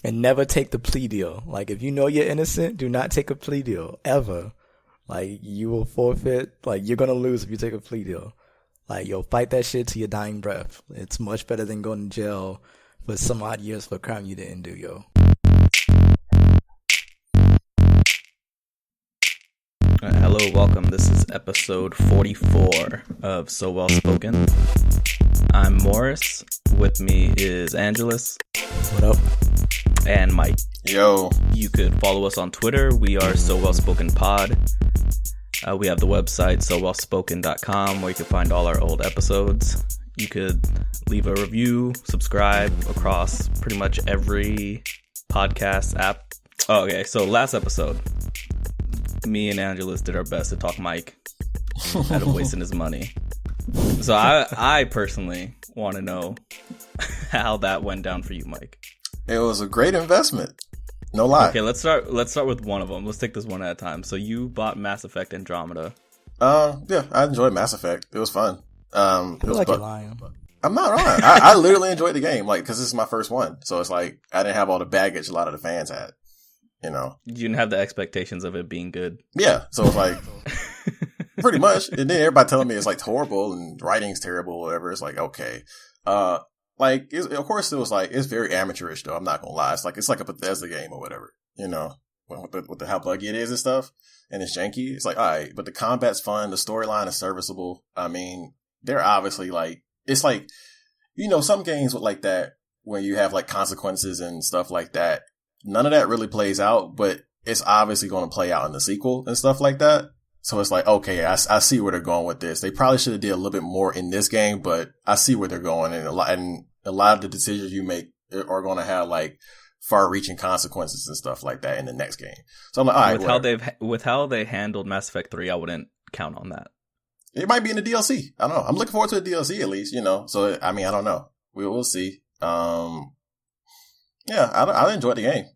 And never take the plea deal. Like, if you know you're innocent, do not take a plea deal, ever. Like, you will forfeit, like, you're gonna lose if you take a plea deal. Like, yo, fight that shit to your dying breath. It's much better than going to jail for some odd years for a crime you didn't do, yo. Hello, welcome. This is episode 44 of So Well Spoken. I'm Moris. With me is Angelus. What up? And Mike. Yo. You could follow us on Twitter. We are So Well Spoken Pod. We have the website sowellspoken.com where you can find all our old episodes. You could leave a review, subscribe across pretty much every podcast app. Oh, okay, so last episode, me and Angelus did our best to talk Mike out of wasting his money. So I personally want to know how that went down for you, Mike. It was a great investment. No lie. Okay, let's start with one of them. Let's take this one at a time. So you bought Mass Effect Andromeda. Yeah, I enjoyed Mass Effect. It was fun. I feel like you're lying. I'm not lying. I literally enjoyed the game, like, because this is my first one. So it's like I didn't have all the baggage a lot of the fans had. You know, you didn't have the expectations of it being good. Yeah, so it's like pretty much. And then everybody telling me it's like horrible and writing's terrible, or whatever. It's like okay, of course it was like it's very amateurish though. I'm not gonna lie. It's like a Bethesda game or whatever. You know, with the how buggy it is and stuff, and it's janky. It's like all right, but the combat's fun. The storyline is serviceable. I mean, they're obviously like it's like some games with like that when you have like consequences and stuff like that. None of that really plays out, but it's obviously going to play out in the sequel and stuff like that. So it's like, okay, I see where they're going with this. They probably should have did a little bit more in this game, but I see where they're going. And a lot of the decisions you make are going to have like far-reaching consequences and stuff like that in the next game. So I'm like, all right. With how they handled Mass Effect 3, I wouldn't count on that. It might be in the DLC. I don't know. I'm looking forward to the DLC at least, So, I mean, I don't know. We'll see. Yeah, I enjoyed the game.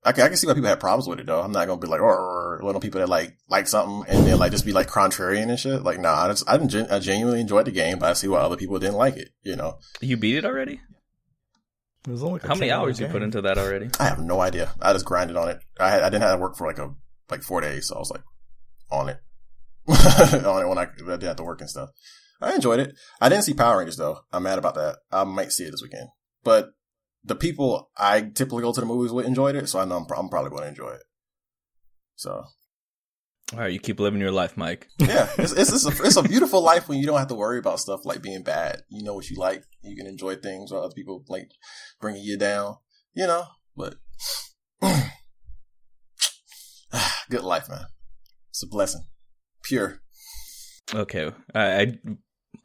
I can see why people have problems with it though. I'm not gonna be like, or one of people that like something and then like just be like contrarian and shit. Like, nah, I genuinely enjoyed the game, but I see why other people didn't like it. You beat it already? It was only how many hours you put into that already? I have no idea. I just grinded on it. I didn't have to work for like 4 days, so I was like on it, on it when I didn't have to work and stuff. I enjoyed it. I didn't see Power Rangers though. I'm mad about that. I might see it this weekend, but the people I typically go to the movies with enjoyed it, so I know I'm probably going to enjoy it. So, all right, you keep living your life, Mike. Yeah, it's a beautiful life when you don't have to worry about stuff like being bad. You know what you like. You can enjoy things while other people like bringing you down. But good life, man. It's a blessing, pure. Okay, I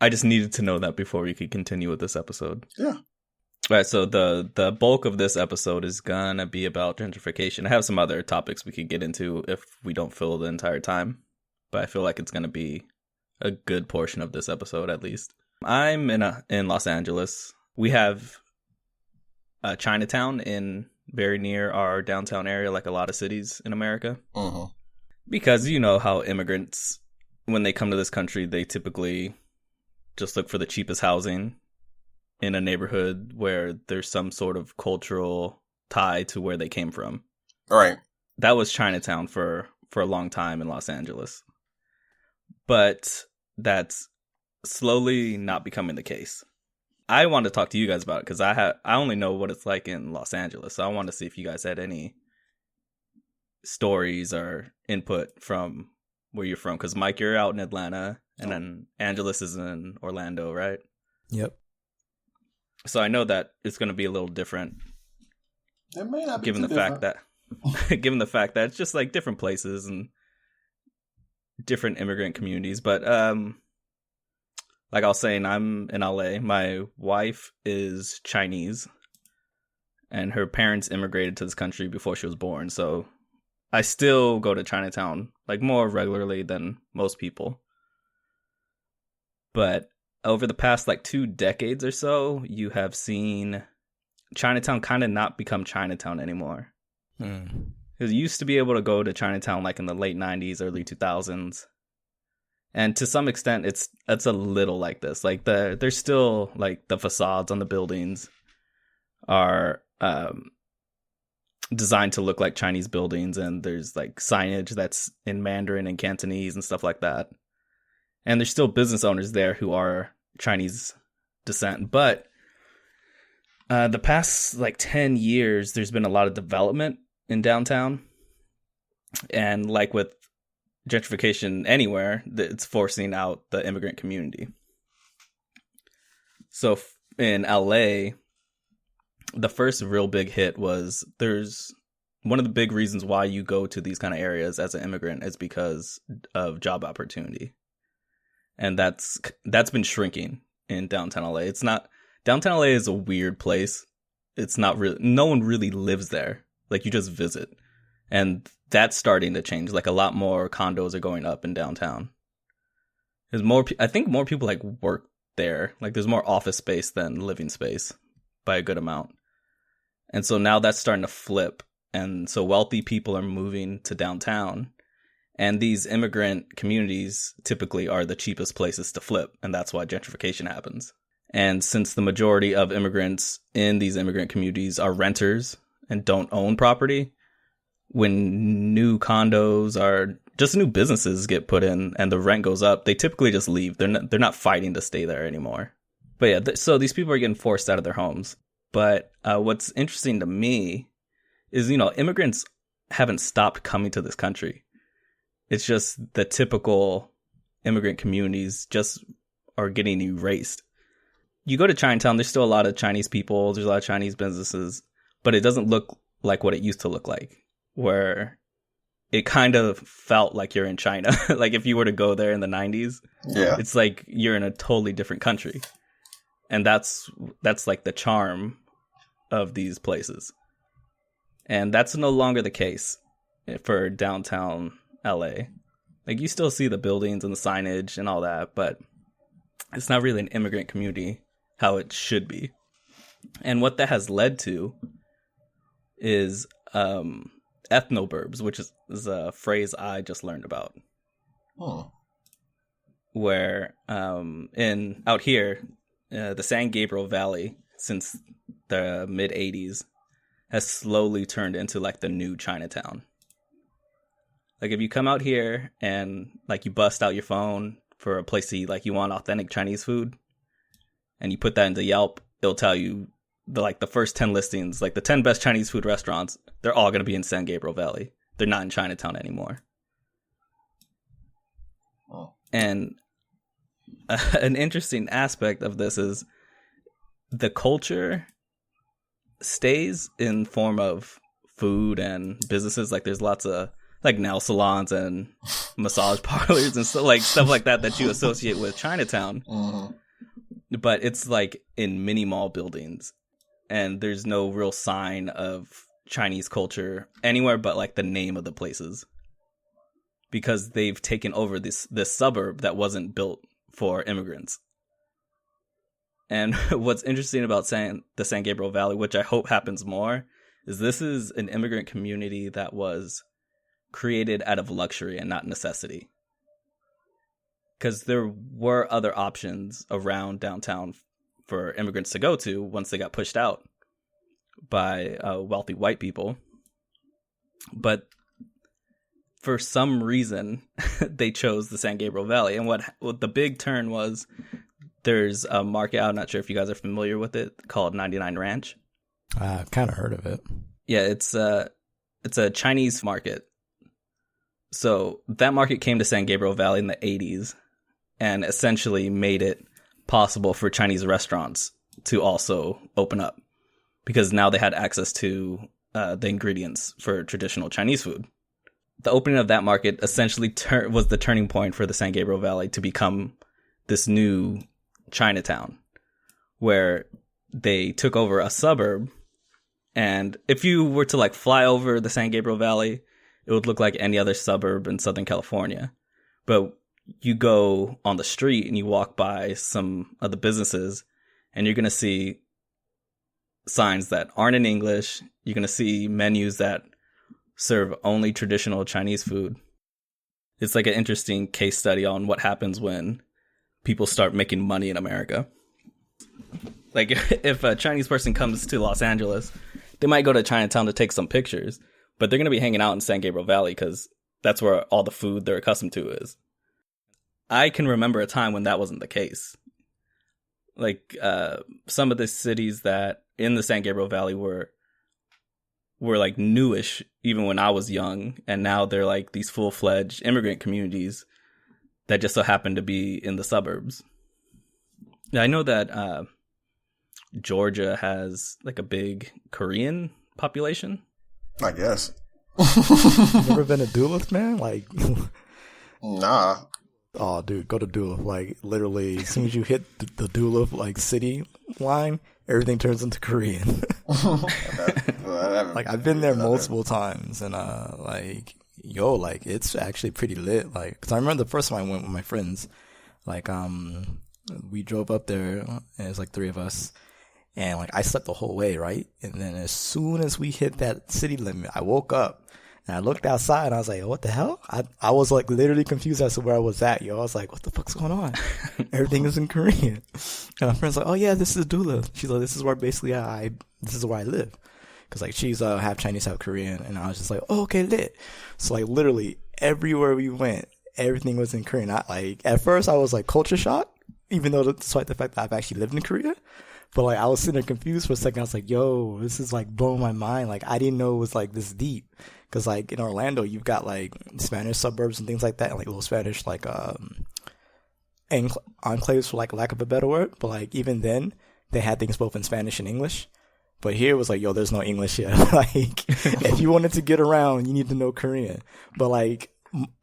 just needed to know that before we could continue with this episode. Yeah. All right, so the bulk of this episode is gonna be about gentrification. I have some other topics we could get into if we don't fill the entire time, but I feel like it's gonna be a good portion of this episode at least. I'm in Los Angeles. We have Chinatown very near our downtown area, like a lot of cities in America. Mm-hmm. Because you know how immigrants, when they come to this country, they typically just look for the cheapest housing in a neighborhood where there's some sort of cultural tie to where they came from. All right. That was Chinatown for a long time in Los Angeles. But that's slowly not becoming the case. I wanted to talk to you guys about it because I only know what it's like in Los Angeles. So I wanted to see if you guys had any stories or input from where you're from. Because Mike, you're out in Atlanta, and then Angelus is in Orlando, right? Yep. So I know that it's going to be a little different. It may not be given the fact that it's just like different places and different immigrant communities. But like I was saying, I'm in LA. My wife is Chinese, and her parents immigrated to this country before she was born. So I still go to Chinatown like more regularly than most people. But over the past like 2 decades or so, you have seen Chinatown kind of not become Chinatown anymore. Because you used to be able to go to Chinatown like in the late 90s, early 2000s. And to some extent, it's a little like this. Like there's still like the facades on the buildings are designed to look like Chinese buildings, and there's like signage that's in Mandarin and Cantonese and stuff like that. And there's still business owners there who are Chinese descent. But the past like 10 years, there's been a lot of development in downtown. And like with gentrification anywhere, it's forcing out the immigrant community. So in LA, the first real big hit was there's one of the big reasons why you go to these kind of areas as an immigrant is because of job opportunity. And that's been shrinking in downtown LA. It's not, downtown LA is a weird place. It's not really, no one really lives there. Like, you just visit. And that's starting to change. Like, a lot more condos are going up in downtown. There's more, I think more people like work there. Like, there's more office space than living space by a good amount. And so now that's starting to flip. And so wealthy people are moving to downtown. And these immigrant communities typically are the cheapest places to flip. And that's why gentrification happens. And since the majority of immigrants in these immigrant communities are renters and don't own property, when new condos or just new businesses get put in and the rent goes up, they typically just leave. They're not fighting to stay there anymore. But yeah, so these people are getting forced out of their homes. But what's interesting to me is, you know, immigrants haven't stopped coming to this country. It's just the typical immigrant communities just are getting erased. You go to Chinatown, there's still a lot of Chinese people, there's a lot of Chinese businesses, but it doesn't look like what it used to look like, where it kind of felt like you're in China. Like if you were to go there in the 90s, yeah, it's like you're in a totally different country. And that's like the charm of these places. And that's no longer the case for downtown LA. Like, you still see the buildings and the signage and all that, but it's not really an immigrant community how it should be. And what that has led to is ethnoburbs, which is a phrase I just learned about. Oh. Where out here, the San Gabriel Valley, since the mid 80s, has slowly turned into like the new Chinatown. Like, if you come out here and like you bust out your phone for a place to eat, like you want authentic Chinese food, and you put that into Yelp, it'll tell you the first 10 listings, like the 10 best Chinese food restaurants, they're all going to be in San Gabriel Valley. They're not in Chinatown anymore. Oh. And an interesting aspect of this is the culture stays in form of food and businesses. Like, there's lots of like nail salons and massage parlors and stuff like that you associate with Chinatown. Mm-hmm. But it's like in mini mall buildings, and there's no real sign of Chinese culture anywhere but like the name of the places, because they've taken over this suburb that wasn't built for immigrants. And what's interesting about the San Gabriel Valley, which I hope happens more, is this is an immigrant community that was created out of luxury and not necessity. Because there were other options around downtown for immigrants to go to once they got pushed out by wealthy white people. But for some reason, they chose the San Gabriel Valley. And what the big turn was, there's a market, I'm not sure if you guys are familiar with it, called 99 Ranch. I've kind of heard of it. Yeah, it's a Chinese market. So that market came to San Gabriel Valley in the 80s and essentially made it possible for Chinese restaurants to also open up, because now they had access to the ingredients for traditional Chinese food. The opening of that market essentially was the turning point for the San Gabriel Valley to become this new Chinatown, where they took over a suburb. And if you were to like fly over the San Gabriel Valley, it would look like any other suburb in Southern California. But you go on the street and you walk by some of the businesses, and you're going to see signs that aren't in English. You're going to see menus that serve only traditional Chinese food. It's like an interesting case study on what happens when people start making money in America. Like, if a Chinese person comes to Los Angeles, they might go to Chinatown to take some pictures, but they're going to be hanging out in San Gabriel Valley because that's where all the food they're accustomed to is. I can remember a time when that wasn't the case. Like, some of the cities that in the San Gabriel Valley were like newish even when I was young, and now they're like these full-fledged immigrant communities that just so happen to be in the suburbs. I know that Georgia has like a big Korean population. I guess. Never been to Duluth, man? Like, nah. Oh, dude, go to Duluth. Like, literally, as soon as you hit the Duluth like city line, everything turns into Korean. Like, I've been there multiple times, and like, yo, like, it's actually pretty lit. Like, because I remember the first time I went with my friends. Like, we drove up there, and it was like 3 of us, and like I slept the whole way, right? And then as soon as we hit that city limit, I woke up and I looked outside and I was like, what the hell? I was like literally confused as to where I was at, yo. I was like, what the fuck's going on? Everything is in Korean. And my friend's like, oh yeah, this is Duluth. She's like, this is where basically this is where I live. Cause like she's half Chinese, half Korean. And I was just like, oh, okay, lit. So like literally everywhere we went, everything was in Korean. At first I was like culture shock, even though despite the fact that I've actually lived in Korea. But like I was sitting there confused for a second. I was like, yo, this is like blowing my mind. Like I didn't know it was like this deep. Cause like in Orlando, you've got like Spanish suburbs and things like that, and like little Spanish like enclaves, for like lack of a better word. But like even then, they had things both in Spanish and English. But here it was like, yo, there's no English here. Like if you wanted to get around, you need to know Korean. But like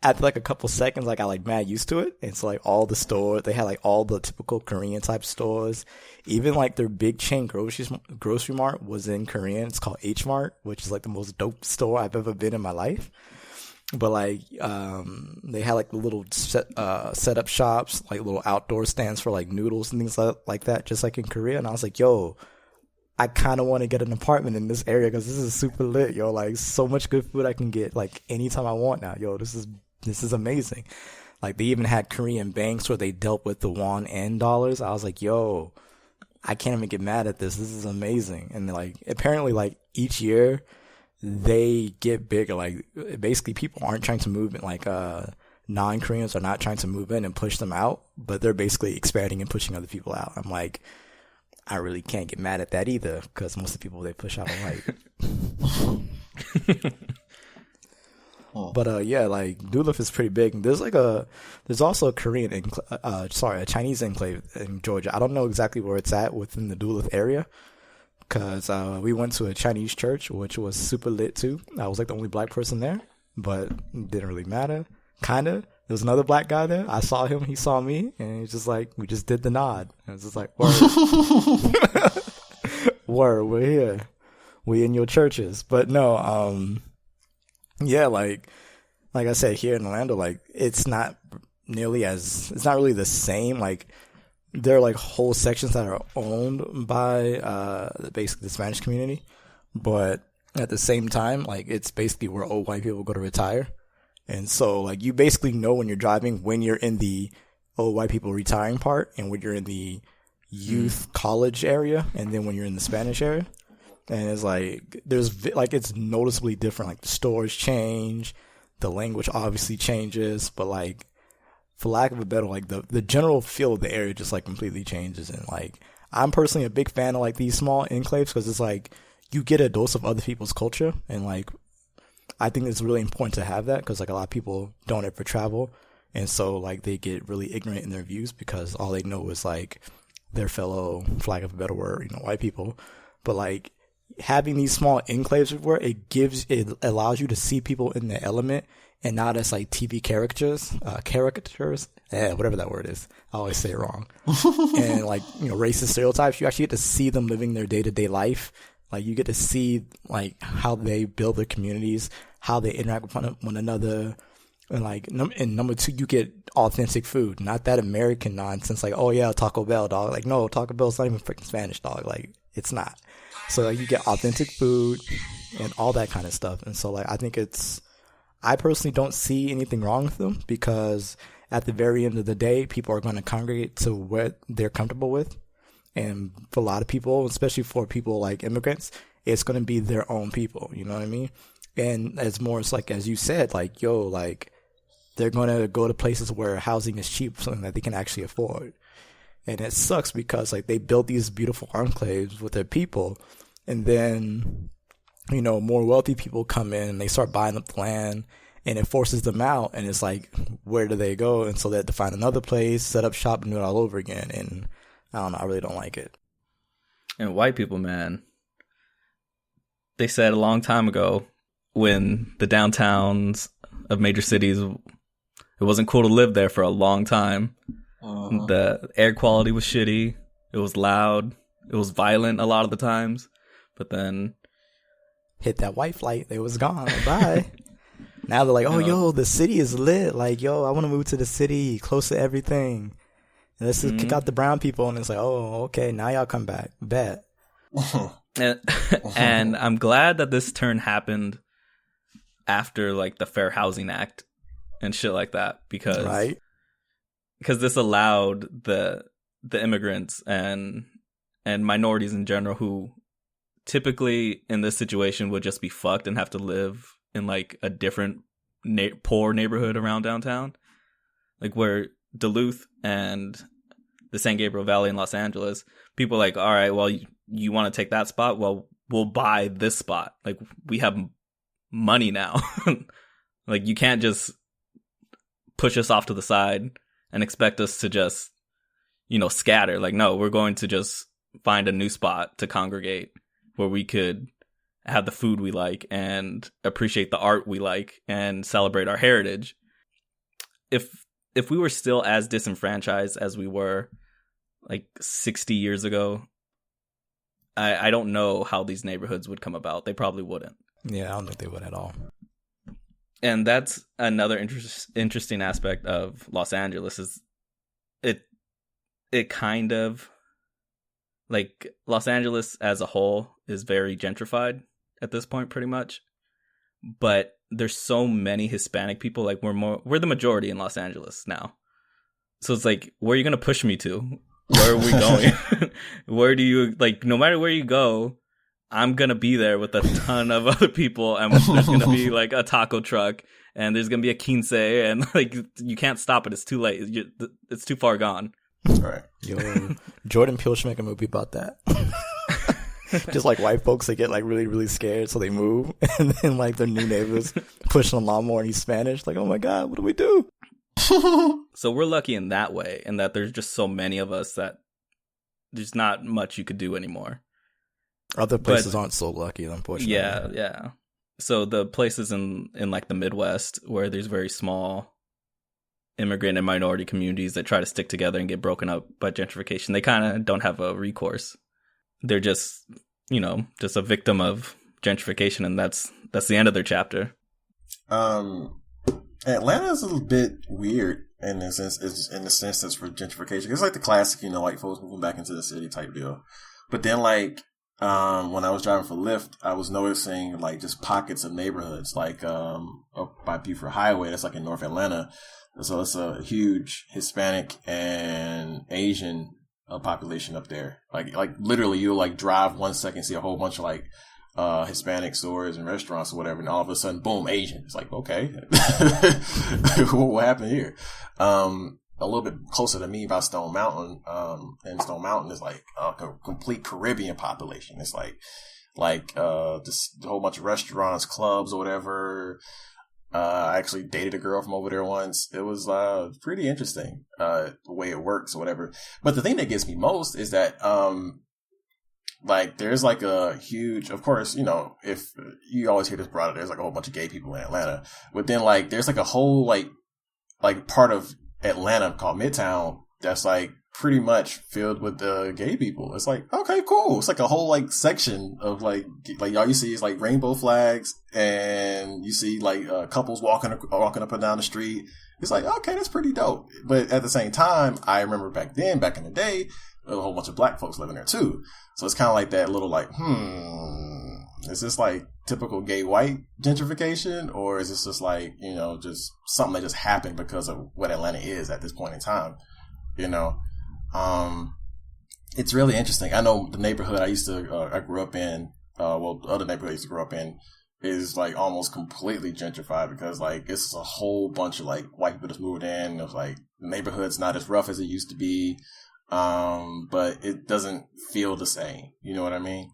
after like a couple seconds, like I like mad used to it. And so like all the stores, they had like all the typical Korean type stores. Even like their big chain grocery mart was in Korean. It's called H Mart, which is like the most dope store I've ever been in my life. But like, they had like the little setup shops, like little outdoor stands for like noodles and things like that, just like in Korea. And I was like, yo, I kind of want to get an apartment in this area because this is super lit, yo. Like so much good food I can get like anytime I want now, yo. This is amazing. Like they even had Korean banks where they dealt with the won and dollars. I was like, yo, I can't even get mad at this. This is amazing. And like apparently like each year they get bigger. Like basically people aren't trying to move in, like non-Koreans are not trying to move in and push them out, but they're basically expanding and pushing other people out. I'm like, I really can't get mad at that either because most of the people they push out are white. But yeah, like Duluth is pretty big. There's also a a Chinese enclave in Georgia. I don't know exactly where it's at within the Duluth area because we went to a Chinese church, which was super lit too. I was like the only black person there, but it didn't really matter. Kinda. There was another black guy there. I saw him. He saw me, and he's just like, we just did the nod. And it's just like, word, word, we're here. We in your churches. But no, yeah, like I said, here in Orlando, like it's not really the same. Like there are like whole sections that are owned by basically the Spanish community, but at the same time, like it's basically where old white people go to retire. And so like you basically know when you're driving when you're in the old white people retiring part and when you're in the youth college area and then when you're in the Spanish area. And it's like, it's noticeably different. Like the stores change, the language obviously changes, but like, for lack of a better, like the general feel of the area just like completely changes. And like, I'm personally a big fan of like these small enclaves because it's like, you get a dose of other people's culture. And like, I think it's really important to have that because like a lot of people don't ever travel. And so like, they get really ignorant in their views because all they know is like their fellow, for lack of a better word, white people. But like, having these small enclaves everywhere, it allows you to see people in the element and not as like TV characters, whatever that word is. I always say it wrong. And like, racist stereotypes, you actually get to see them living their day-to-day life. Like you get to see like how they build their communities, how they interact with one another. And like, and number two, you get authentic food, not that American nonsense. Like, oh yeah, Taco Bell, dog. Like, no, Taco Bell's not even freaking Spanish, dog. Like, it's not. So like, you get authentic food and all that kind of stuff. And so like, I personally don't see anything wrong with them because at the very end of the day, people are going to congregate to what they're comfortable with. And for a lot of people, especially for people like immigrants, it's going to be their own people. You know what I mean? And as more, it's like, as you said, like, yo, like, they're going to go to places where housing is cheap, something that they can actually afford. And it sucks because, like, they built these beautiful enclaves with their people, and then, you know, more wealthy people come in and they start buying up the land, and it forces them out, and it's like, where do they go? And so they have to find another place, set up shop, and do it all over again. And I don't know, I really don't like it. And white people, man, they said a long time ago, when the downtowns of major cities, it wasn't cool to live there for a long time. The air quality was shitty. It was loud. It was violent a lot of the times. But then hit that white flight, they was gone. Bye. Now they're like, oh, yo, the city is lit. Like, yo, I want to move to the city, close to everything. And let's just kick out the brown people. And it's like, oh, okay, now y'all come back. Bet. And I'm glad that this turn happened after, like, the Fair Housing Act and shit like that, because this allowed the immigrants and minorities in general, who typically in this situation would just be fucked and have to live in, like, a different poor neighborhood around downtown, like where Duluth and the San Gabriel Valley in Los Angeles, people are like, all right, well, you want to take that spot? Well, we'll buy this spot. Like, we have money now. Like, you can't just push us off to the side and expect us to just, you know, scatter. Like, no, we're going to just find a new spot to congregate where we could have the food we like and appreciate the art we like and celebrate our heritage. If we were still as disenfranchised as we were like 60 years ago, I don't know how these neighborhoods would come about. They probably wouldn't. Yeah, I don't think they would at all. And that's another interesting aspect of Los Angeles, is it kind of, like, Los Angeles as a whole is very gentrified at this point, pretty much. But there's so many Hispanic people. Like, we're the majority in Los Angeles now. So it's like, where are you going to push me to? Where are we going? Where do you, like, no matter where you go, I'm going to be there with a ton of other people, and there's going to be, like, a taco truck, and there's going to be a quince, and, like, you can't stop it. It's too late. It's too far gone. Right. Yo, Jordan Peele should make a movie about that. Just like white folks, they get, like, really, really scared, so they move, and then, like, their new neighbors pushing a lawnmower, and he's Spanish. Like, oh my God, what do we do? So we're lucky in that way, in that there's just so many of us that there's not much you could do anymore. Other places aren't so lucky, unfortunately. Yeah. So the places in like the Midwest, where there's very small immigrant and minority communities that try to stick together and get broken up by gentrification, they kind of don't have a recourse. They're just, you know, just a victim of gentrification, and that's the end of their chapter. Atlanta is a little bit weird in the sense that's for gentrification. It's like the classic, you know, white folks moving back into the city type deal. But then, like, when I was driving for Lyft, I was noticing, like, just pockets of neighborhoods, like up by Beaufort Highway, that's like in North Atlanta. So it's a huge Hispanic and Asian population up there. Like literally, you'll, like, drive 1 second, see a whole bunch of, like, Hispanic stores and restaurants or whatever, and all of a sudden, boom, Asian. It's like, okay, what happened here? A little bit closer to me by Stone Mountain, and Stone Mountain is like a complete Caribbean population. It's just a whole bunch of restaurants, clubs, or whatever. I actually dated a girl from over there once. It was pretty interesting, the way it works or whatever. But the thing that gets me most is that like, there's, like, a huge, of course, you know, if you always hear this brought up, there's, like, a whole bunch of gay people in Atlanta. But then, like, there's, like, a whole, like part of Atlanta called Midtown that's, like, pretty much filled with gay people. It's like, okay, cool. It's like a whole, like, section of, like all you see is, like, rainbow flags, and you see, like, couples walking up and down the street. It's like, okay, that's pretty dope. But at the same time, I remember back in the day, there was a whole bunch of black folks living there too. So it's kind of like that little, like, is this, like, typical gay white gentrification, or is this just, like, you know, just something that just happened because of what Atlanta is at this point in time? You know, it's really interesting. I know the neighborhood I grew up in, the other neighborhood I used to grow up in, is like almost completely gentrified because like it's a whole bunch of like white people just moved in. It was like the neighborhood's not as rough as it used to be, but it doesn't feel the same. You know what I mean?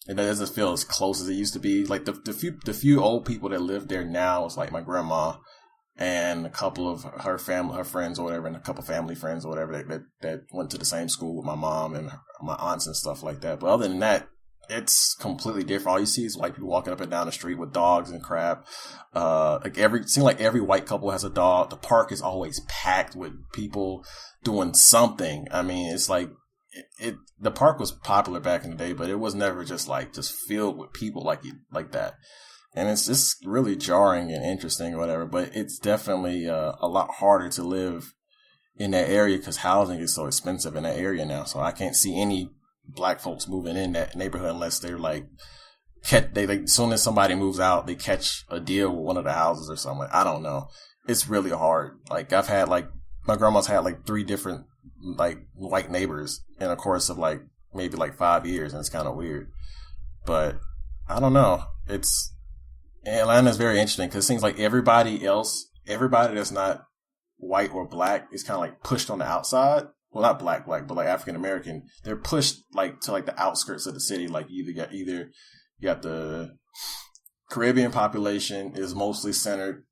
It doesn't feel as close as it used to be. Like the few old people that live there now is like my grandma and a couple of her friends or whatever, and a couple family friends or whatever that went to the same school with my mom and my aunts and stuff like that. But other than that, it's completely different. All you see is white people walking up and down the street with dogs and crap. Seems like every white couple has a dog. The park is always packed with people doing something. I mean, it's like the park was popular back in the day, but it was never just filled with people like that. And it's just really jarring and interesting or whatever, but it's definitely a lot harder to live in that area because housing is so expensive in that area now. So I can't see any black folks moving in that neighborhood unless they're as soon as somebody moves out, they catch a deal with one of the houses or something. I don't know. It's really hard. Like I've had my grandma's had 3 different white neighbors in a course of maybe 5 years, and it's kind of weird. But I don't know. Atlanta's very interesting because it seems like everybody that's not white or black is kind of pushed on the outside. Well, not black, but African American. They're pushed to the outskirts of the city. You got the Caribbean population is mostly centered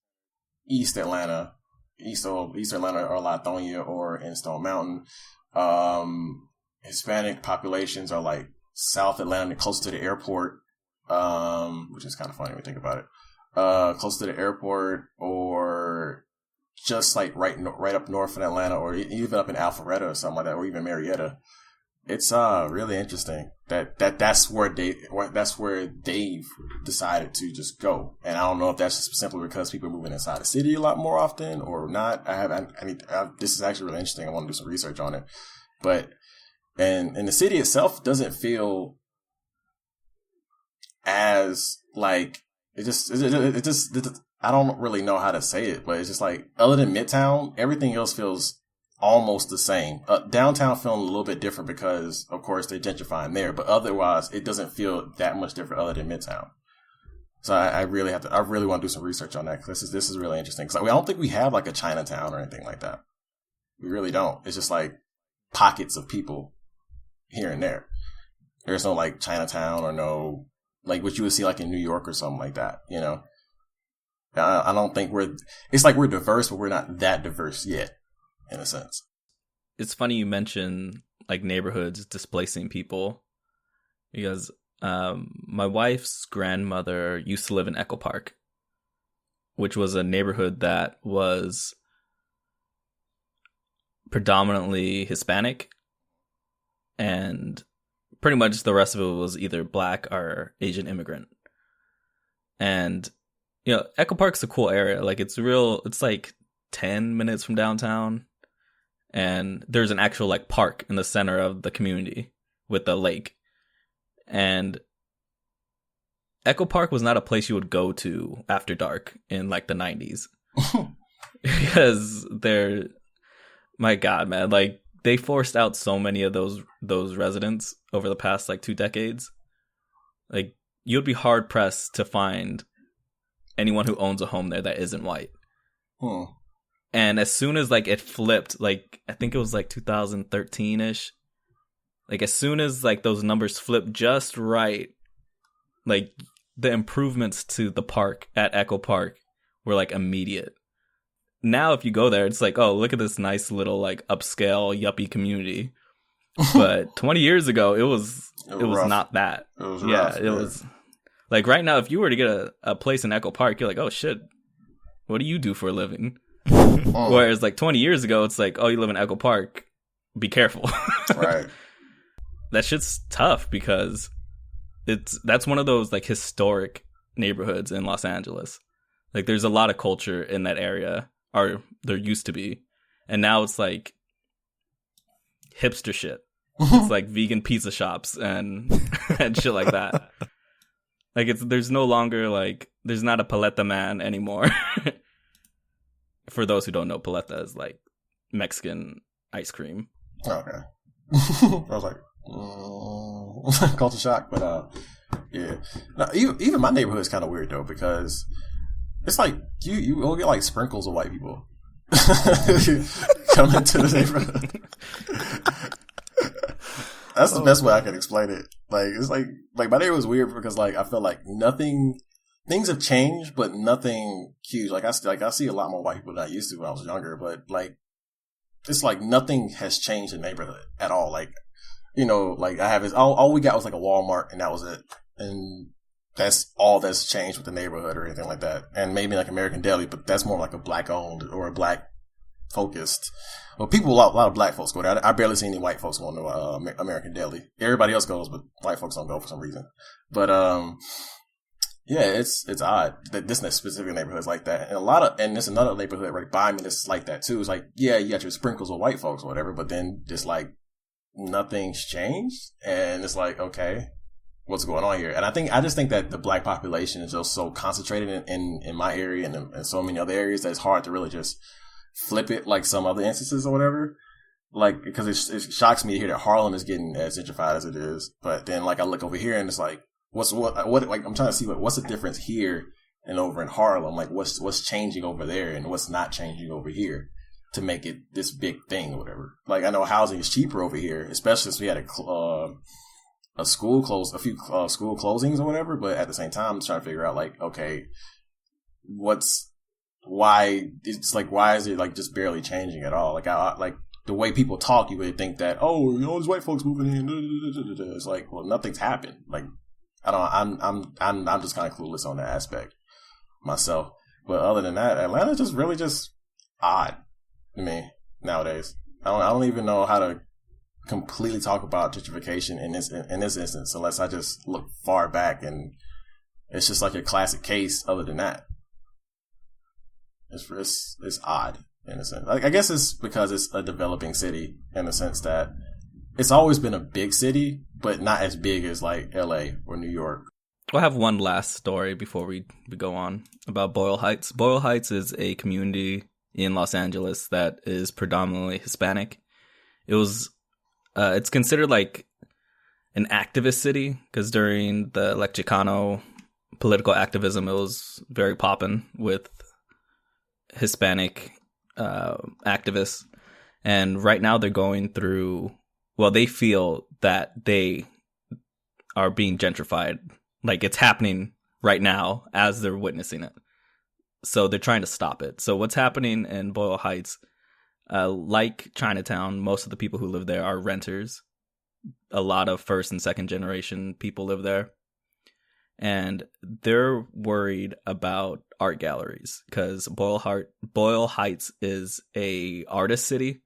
East Atlanta or Lithonia or in Stone Mountain. Hispanic populations are South Atlanta, close to the airport, which is kind of funny when you think about it. Close to the airport, or just right up north in Atlanta, or even up in Alpharetta or something like that, or even Marietta. It's really interesting that's where Dave decided to just go, and I don't know if that's just simply because people are moving inside the city a lot more often or not. This is actually really interesting. I want to do some research on it, but and the city itself doesn't feel as it just I don't really know how to say it, but it's just other than Midtown, everything else feels almost the same. Downtown feeling a little bit different because, of course, they're gentrifying there, but otherwise, it doesn't feel that much different other than Midtown. So I really want to do some research on that because this is really interesting. Because I don't think we have a Chinatown or anything like that. We really don't. It's just pockets of people here and there. There's no Chinatown or no what you would see in New York or something like that. You know, I don't think it's we're diverse, but we're not that diverse yet. In a sense. It's funny you mention neighborhoods displacing people because my wife's grandmother used to live in Echo Park, which was a neighborhood that was predominantly Hispanic, and pretty much the rest of it was either black or Asian immigrant. And Echo Park's a cool area. It's 10 minutes from downtown. And there's an actual park in the center of the community with a lake. And Echo Park was not a place you would go to after dark in the 90s. Because my God, man, they forced out so many of those residents over the past 2 decades. You'd be hard pressed to find anyone who owns a home there that isn't white. And as soon as it flipped, I think it was 2013-ish, as soon as those numbers flipped just right, the improvements to the park at Echo Park were immediate. Now if you go there, it's oh, look at this nice little upscale yuppie community. But 20 years ago, it was not that. It was rough. It was right now, if you were to get a place in Echo Park, you're oh shit, what do you do for a living? Whereas 20 years ago, it's oh, you live in Echo Park, be careful. Right. That shit's tough because that's one of those historic neighborhoods in Los Angeles. There's a lot of culture in that area, or there used to be, and now it's hipster shit. It's vegan pizza shops and shit like that. There's no longer there's not a paleta man anymore. For those who don't know, paleta is Mexican ice cream. Okay. I was Culture shock, but yeah. Now, even my neighborhood is kind of weird though, because it's like you will get like sprinkles of white people come into the neighborhood. That's the best way I can explain it. Like it's like my neighborhood was weird because like I felt like things have changed, but nothing huge. Like I see a lot more white people than I used to when I was younger, but like it's like nothing has changed in the neighborhood at all. Like, you know, like I have is all we got was like a Walmart and that was it. And that's all that's changed with the neighborhood or anything like that. And maybe like American Deli, but that's more like a black owned or a black focused. Well, a lot of black folks go there. I barely see any white folks going to American Deli. Everybody else goes, but white folks don't go for some reason. But yeah, it's odd that this specific neighborhood is like that, and there's another neighborhood right by me that's like that too. It's like, yeah, you got your sprinkles of white folks or whatever, but then just like nothing's changed, and it's like, okay, what's going on here? And I just think that the black population is just so concentrated in my area and in so many other areas that it's hard to really just flip it like some other instances or whatever. Like, because it shocks me to hear that Harlem is getting as gentrified as it is, but then like I look over here and it's like, what like I'm trying to see what's the difference here and over in Harlem? Like what's changing over there and what's not changing over here to make it this big thing or whatever. Like I know housing is cheaper over here, especially since we had a school close, a few school closings or whatever. But at the same time, I'm trying to figure out like, okay, why is it like just barely changing at all? Like like the way people talk, you would think that, oh, you know, there's white folks moving in. It's like, well, nothing's happened. Like, I'm just kind of clueless on that aspect myself. But other than that, Atlanta's just really just odd to me nowadays. I don't even know how to completely talk about gentrification in this instance unless I just look far back, and it's just like a classic case. Other than that, it's odd in a sense. Like, I guess it's because it's a developing city in the sense that it's always been a big city, but not as big as like LA or New York. We'll have one last story before we go on about Boyle Heights. Boyle Heights is a community in Los Angeles that is predominantly Hispanic. It's considered like an activist city because during the like Chicano political activism, it was very poppin' with Hispanic activists. And right now they're going through, well, they feel that they are being gentrified. Like it's happening right now as they're witnessing it. So they're trying to stop it. So what's happening in Boyle Heights, like Chinatown, most of the people who live there are renters. A lot of first and second generation people live there. And they're worried about art galleries because Boyle Heights is a artist city.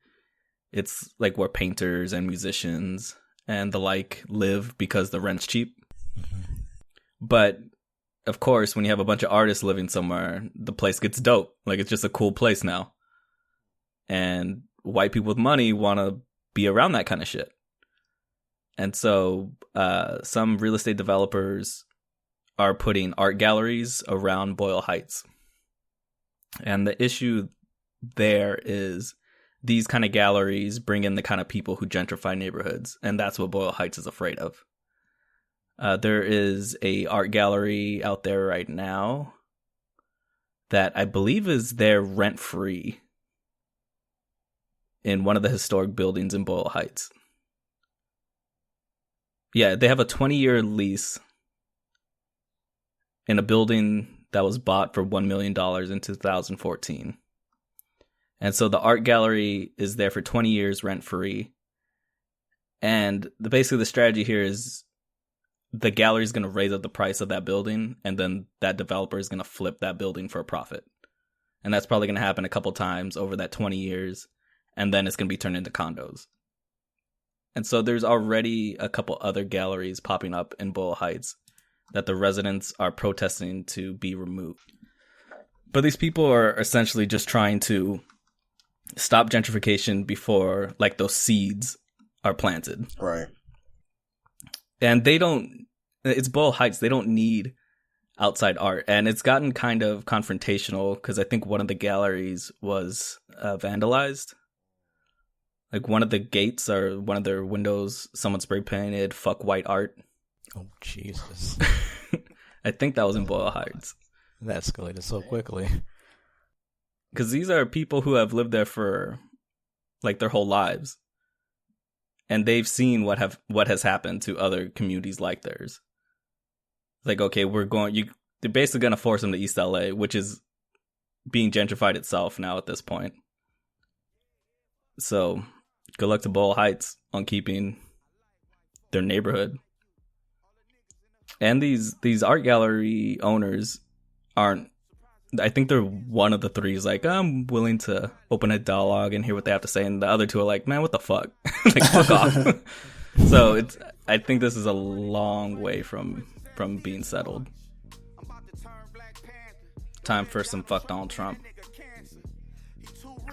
It's like where painters and musicians and the like live because the rent's cheap. Mm-hmm. But of course, when you have a bunch of artists living somewhere, the place gets dope. Like it's just a cool place now. And white people with money want to be around that kind of shit. And so some real estate developers are putting art galleries around Boyle Heights. And the issue there is these kind of galleries bring in the kind of people who gentrify neighborhoods. And that's what Boyle Heights is afraid of. There is a art gallery out there right now that I believe is there rent-free in one of the historic buildings in Boyle Heights. Yeah, they have a 20-year lease in a building that was bought for $1 million in 2014. And so the art gallery is there for 20 years rent-free. And basically the strategy here is the gallery is going to raise up the price of that building, and then that developer is going to flip that building for a profit. And that's probably going to happen a couple times over that 20 years, and then it's going to be turned into condos. And so there's already a couple other galleries popping up in Boyle Heights that the residents are protesting to be removed. But these people are essentially just trying to stop gentrification before like those seeds are planted. Right. And it's Boyle Heights, they don't need outside art. And it's gotten kind of confrontational because I think one of the galleries was vandalized. Like one of the gates or one of their windows, someone spray painted "fuck white art." Oh Jesus! I think that was in Boyle Heights. That escalated so quickly. Because these are people who have lived there for like their whole lives, and they've seen what has happened to other communities like theirs. Like, okay, they're basically going to force them to East LA, which is being gentrified itself now at this point. So, good luck to Boyle Heights on keeping their neighborhood. And these art gallery owners aren't, I think they're one of the three is like, I'm willing to open a dialogue and hear what they have to say. And the other two are like, man, what the fuck? Like, fuck off. So I think this is a long way from being settled. Time for some fuck Donald Trump.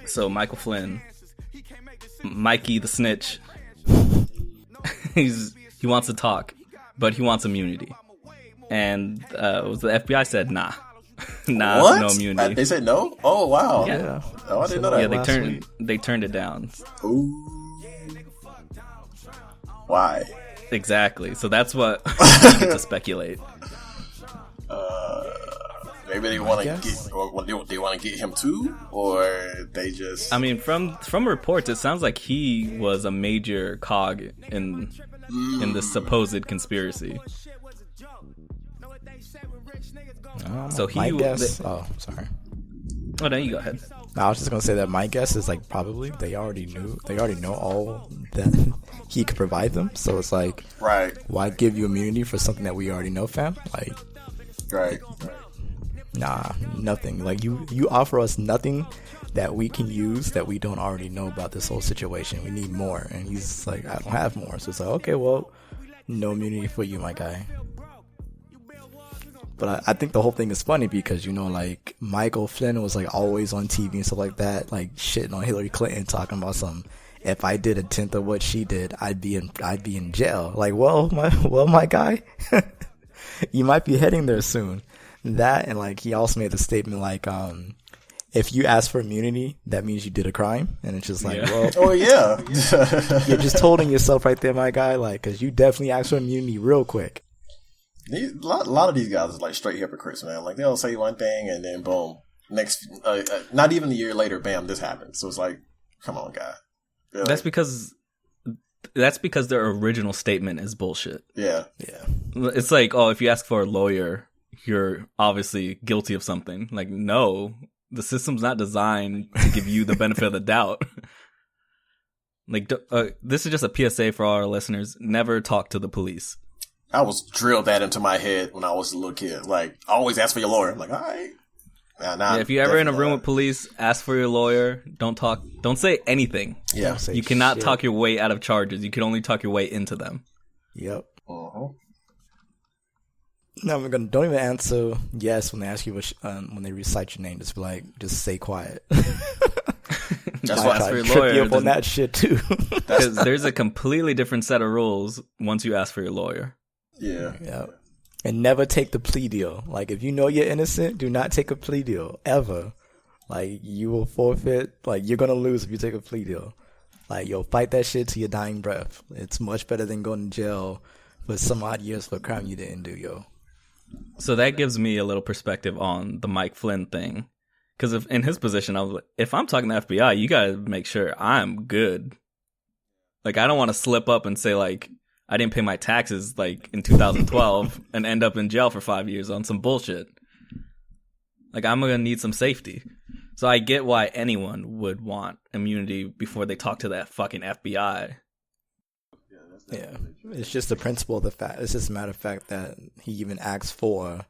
So Michael Flynn, Mikey the snitch, he wants to talk, but he wants immunity. And the FBI said nah. Nah, what? No immunity. They said no? Oh wow. Yeah. Oh, I didn't know that. Yeah, they turned it down. Ooh. Why? Exactly. So that's what we get to speculate. Maybe they want to get, or they want to get him too, or they just. I mean, from reports, it sounds like he was a major cog in the supposed conspiracy. So he. Oh, sorry. Oh, no, you go ahead. I was just gonna say that my guess is like probably they already know all that he could provide them. So it's like, right? Why give you immunity for something that we already know, fam? Like, right. Nah, nothing. Like you offer us nothing that we can use that we don't already know about this whole situation. We need more, and he's like, I don't have more. So it's like, okay, well, no immunity for you, my guy. But I think the whole thing is funny because, you know, like Michael Flynn was like always on TV and stuff like that, like shitting on Hillary Clinton, talking about if I did a tenth of what she did, I'd be in jail. Like, my guy, you might be heading there soon. That, and like he also made the statement like, if you ask for immunity, that means you did a crime, and it's just like, well, oh yeah, you're just holding yourself right there, my guy, like, because you definitely asked for immunity real quick. A lot of these guys are like straight hypocrites, man. Like they'll say one thing and then boom, next, not even a year later, bam, this happens. So it's like, come on, guy. That's because their original statement is bullshit. Yeah. It's like, oh, if you ask for a lawyer, you're obviously guilty of something. Like, no, the system's not designed to give you the benefit of the doubt. Like, this is just a PSA for all our listeners. Never talk to the police. I was drilled that into my head when I was a little kid. Like, always ask for your lawyer. I'm like, all right. If you're ever in a room with police, ask for your lawyer. Don't talk. Don't say anything. Yeah. You cannot talk your way out of charges. You can only talk your way into them. Yep. Uh-huh. No, don't even answer yes when they ask you when they recite your name. Just be like, just stay quiet. Just ask for your lawyer. You up on that shit too. Because there's a completely different set of rules once you ask for your lawyer. Yeah. And never take the plea deal. Like, if you know you're innocent, do not take a plea deal ever. Like, you will forfeit. Like, you're gonna lose if you take a plea deal. Like, you'll fight that shit to your dying breath. It's much better than going to jail for some odd years for a crime you didn't do, yo. So that gives me a little perspective on the Mike Flynn thing. Because in his position, I was like, if I'm talking to FBI, you gotta make sure I'm good. Like, I don't want to slip up and say, like, I didn't pay my taxes, like, in 2012 and end up in jail for 5 years on some bullshit. Like, I'm gonna need some safety. So I get why anyone would want immunity before they talk to that fucking FBI. Yeah, it's just the principle of the fact. It's just a matter of fact that he even asks for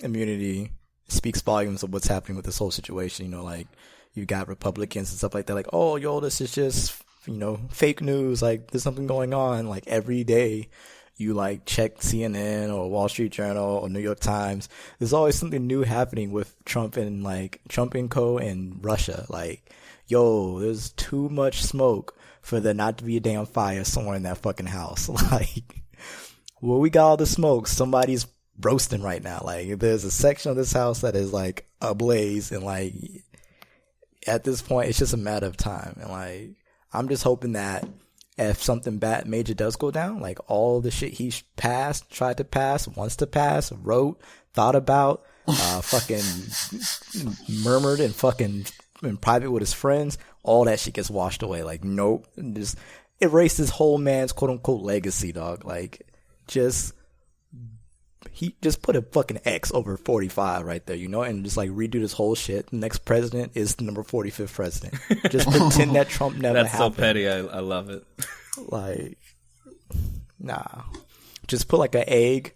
immunity. Speaks volumes of what's happening with this whole situation. You know, like, you got Republicans and stuff like that. Like, oh, yo, this is just, you know, fake news. Like, there's something going on. Like, every day you like check CNN or Wall Street Journal or New York Times. There's always something new happening with Trump and co. and Russia. Like, yo, there's too much smoke for there not to be a damn fire somewhere in that fucking house. Like, well, we got all the smoke. Somebody's roasting right now. Like, there's a section of this house that is like ablaze, and like, at this point, it's just a matter of time. And like, I'm just hoping that if something bad major does go down, like all the shit he passed, tried to pass, wants to pass, wrote, thought about, fucking murmured and fucking in private with his friends, all that shit gets washed away. Like, nope, just erase this whole man's quote unquote legacy, dog. Like, he just put a fucking X over 45 right there, you know, and just like redo this whole shit. The next president is the number 45th president. Just pretend that Trump never happened. That's so petty. I love it. Like, nah. Just put like an egg.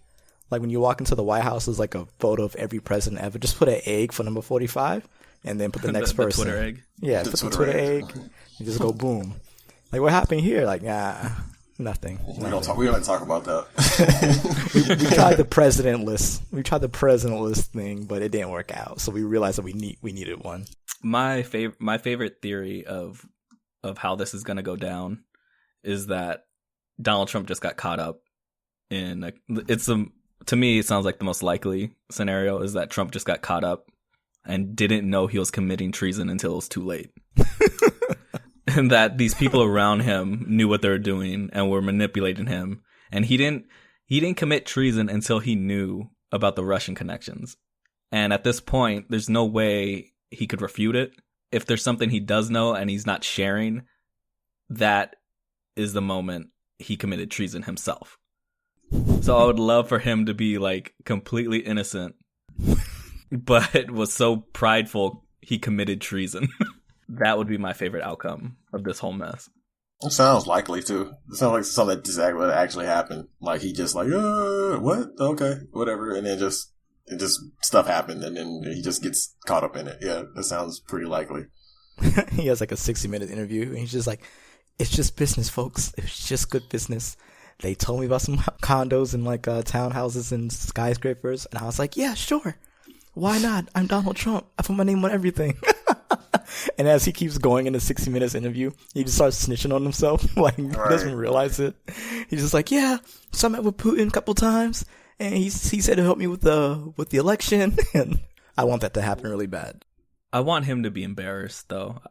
Like when you walk into the White House, there's like a photo of every president ever. Just put an egg for number 45 and then put the next person. The Twitter egg? Yeah, put the Twitter egg and just go boom. Like, what happened here? Like, nah. Nothing. We don't talk about that. we tried the president list. We tried the president list thing, but it didn't work out. So we realized that we needed one. My favorite theory of how this is going to go down is that Donald Trump just got caught up in to me it sounds like the most likely scenario is that Trump just got caught up and didn't know he was committing treason until it was too late. And that these people around him knew what they were doing and were manipulating him. And he didn't commit treason until he knew about the Russian connections. And at this point, there's no way he could refute it. If there's something he does know and he's not sharing, that is the moment he committed treason himself. So I would love for him to be like completely innocent, but was so prideful he committed treason. That would be my favorite outcome of this whole mess. It sounds likely, too. It sounds like something that just actually happened. Like, he just like, what? Okay, whatever. And then just stuff happened, and then he just gets caught up in it. Yeah, that sounds pretty likely. He has like a 60-minute interview, and he's just like, it's just business, folks. It's just good business. They told me about some condos and like townhouses and skyscrapers, and I was like, yeah, sure. Why not? I'm Donald Trump. I put my name on everything. And as he keeps going in the 60 minutes interview, he just starts snitching on himself. Like, he doesn't realize it. He's just like, yeah, so I met with Putin a couple times, and he said he'll help me with the election. And I want that to happen really bad. I want him to be embarrassed, though.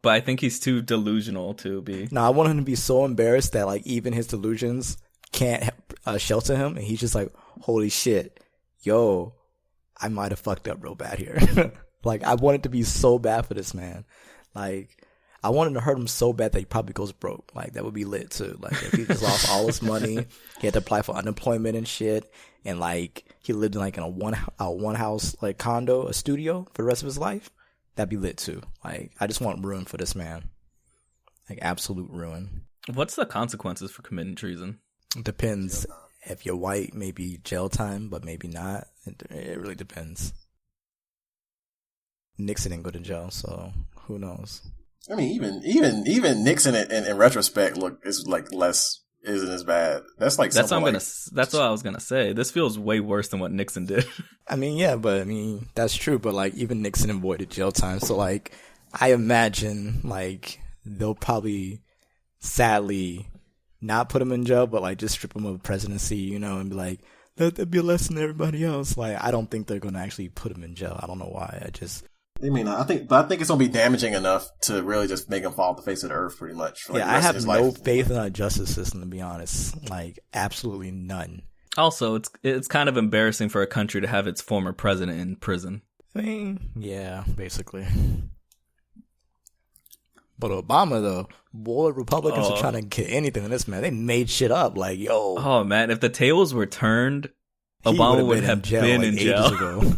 But I think he's too delusional to be. No, I want him to be so embarrassed that, like, even his delusions can't shelter him. And he's just like, holy shit, yo, I might have fucked up real bad here. Like, I want it to be so bad for this man. Like, I wanted to hurt him so bad that he probably goes broke. Like, that would be lit, too. Like, if he just lost all his money, he had to apply for unemployment and shit, and, like, he lived in, like, in a one house, like, condo, a studio for the rest of his life, that'd be lit, too. Like, I just want ruin for this man. Like, absolute ruin. What's the consequences for committing treason? It depends. If you're white, maybe jail time, but maybe not. It really depends. Nixon didn't go to jail, so who knows? I mean, even Nixon in retrospect, is like isn't as bad. That's what I was gonna say. This feels way worse than what Nixon did. I mean, yeah, but I mean that's true. But like, even Nixon avoided jail time, so like, I imagine like they'll probably, sadly, not put him in jail, but like just strip him of the presidency, you know, and be like, let that be a lesson to everybody else. Like, I don't think they're gonna actually put him in jail. I don't know why. I mean, I think it's gonna be damaging enough to really just make him fall off the face of the earth, pretty much. Like, yeah, I have no faith in our justice system, to be honest. Like, absolutely none. Also, it's kind of embarrassing for a country to have its former president in prison. I mean, yeah, basically. But Obama, though, boy, Republicans are trying to get anything in this man. They made shit up, like, yo. Oh man, if the tables were turned, Obama would have been in jail. Ago.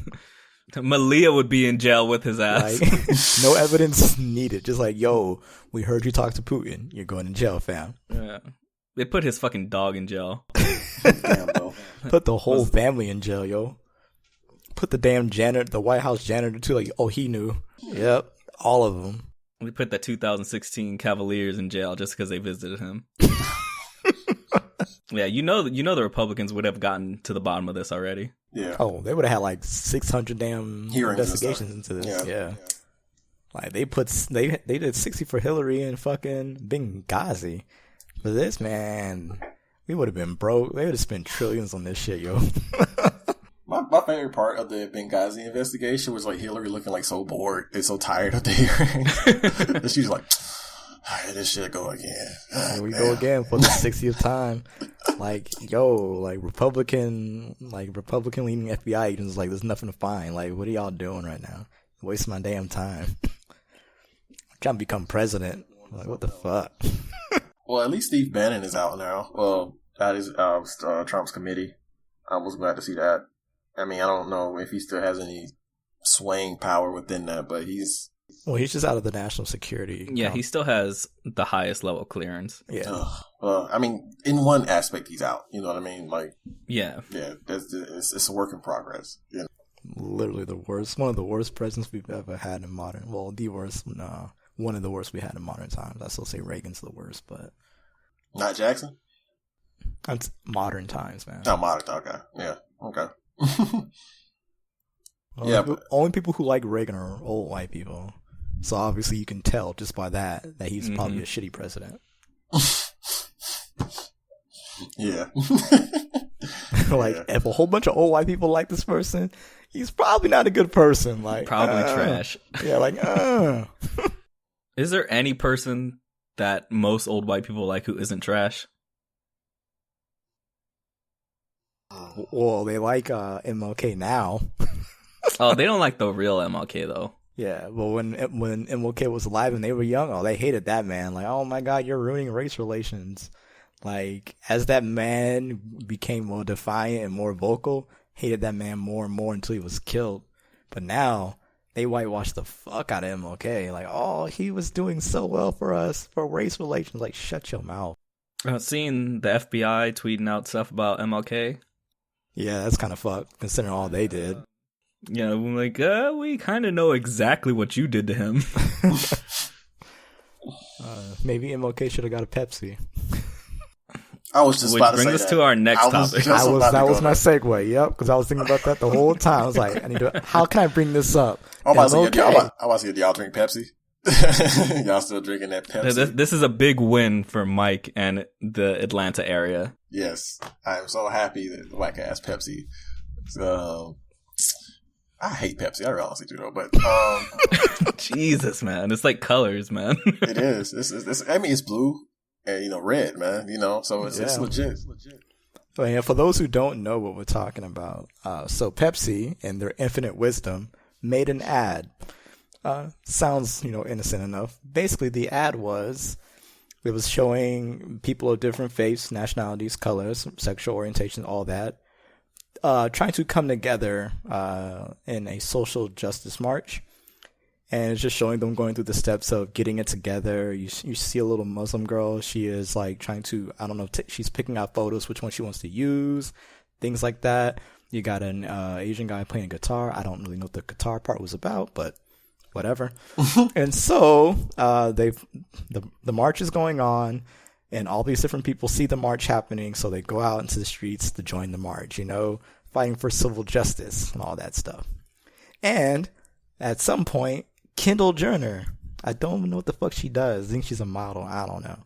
Malia would be in jail with his ass. Like, no evidence needed. Just like, yo, we heard you talk to Putin. You're going to jail, fam. Yeah. They put his fucking dog in jail. Damn, bro. Put the whole family in jail, yo. Put the damn janitor, the White House janitor, too. Like, oh, he knew. Yep. All of them. We put the 2016 Cavaliers in jail just because they visited him. Yeah, you know the Republicans would have gotten to the bottom of this already. Yeah. Oh, they would have had like 600 damn investigations into this. Yeah. Like they did 60 for Hillary and fucking Benghazi. For this, man, we would have been broke. They would have spent trillions on this shit, yo. My favorite part of the Benghazi investigation was like Hillary looking like so bored and so tired of the hearings. And she's like, this shit go again. Here we go again for the 60th time. Like, Republican leading FBI agents, like, there's nothing to find. Like, what are y'all doing right now? Wasting my damn time. I'm trying to become president. Like, what the fuck? Well, at least Steve Bannon is out now. Well, that is Trump's committee. I was glad to see that. I mean, I don't know if he still has any swaying power within that, but he's just out of the national security. Yeah, he still has the highest level clearance. Yeah. I mean, in one aspect, he's out. You know what I mean? Like, yeah, it's a work in progress. You know? Literally one of the worst presidents we've ever had in modern. Well, the worst. One of the worst we had in modern times. I still say Reagan's the worst, but not Jackson. That's modern times, man. Oh, modern. Okay, yeah, okay. Only people who like Reagan are old white people. So obviously you can tell just by that he's probably a shitty president. Yeah. If a whole bunch of old white people like this person, he's probably not a good person. Like, probably trash. Yeah, Is there any person that most old white people like who isn't trash? Well, they like MLK now. Oh, they don't like the real MLK though. Yeah, but when MLK was alive and they were young, they hated that man. Like, oh my God, you're ruining race relations. Like, as that man became more defiant and more vocal, hated that man more and more until he was killed. But now they whitewashed the fuck out of MLK. Like, oh, he was doing so well for us for race relations. Like, shut your mouth. Seeing the FBI tweeting out stuff about MLK. Yeah, that's kind of fucked considering all they did. Yeah, like, we kind of know exactly what you did to him. Maybe MLK should have got a Pepsi. I was just about to say bring us to our next topic. That was my segue. Yep, because I was thinking about that the whole time. I was like, how can I bring this up? I was about to say, do y'all drink Pepsi? Y'all still drinking that Pepsi? This is a big win for Mike and the Atlanta area. Yes, I am so happy that the whack ass Pepsi. I hate Pepsi. I honestly do though, but Jesus, man, it's like colors, man. It is. It's blue and red, man. So it's legit. It's legit. So yeah, for those who don't know what we're talking about, so Pepsi, in their infinite wisdom, made an ad. Sounds innocent enough. Basically, the ad was showing people of different faiths, nationalities, colors, sexual orientation, all that. Trying to come together in a social justice march, and it's just showing them going through the steps of getting it together. You see a little Muslim girl. She is like trying to, I don't know, she's picking out photos, which one she wants to use, things like that. You got an Asian guy playing guitar. I don't really know what the guitar part was about, but whatever. And so the march is going on. And all these different people see the march happening, so they go out into the streets to join the march, fighting for civil justice and all that stuff. And at some point, Kendall Jenner, I don't even know what the fuck she does. I think she's a model. I don't know.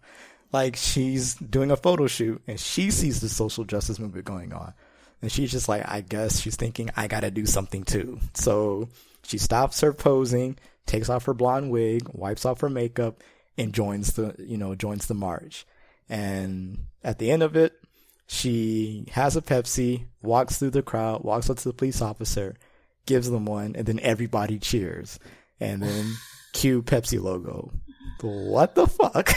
Like, she's doing a photo shoot, and she sees the social justice movement going on. And she's just like, I guess she's thinking, I gotta do something too. So she stops her posing, takes off her blonde wig, wipes off her makeup, and joins the march. And at the end of it, she has a Pepsi, walks through the crowd, walks up to the police officer, gives them one, and then everybody cheers. And then cue Pepsi logo. What the fuck?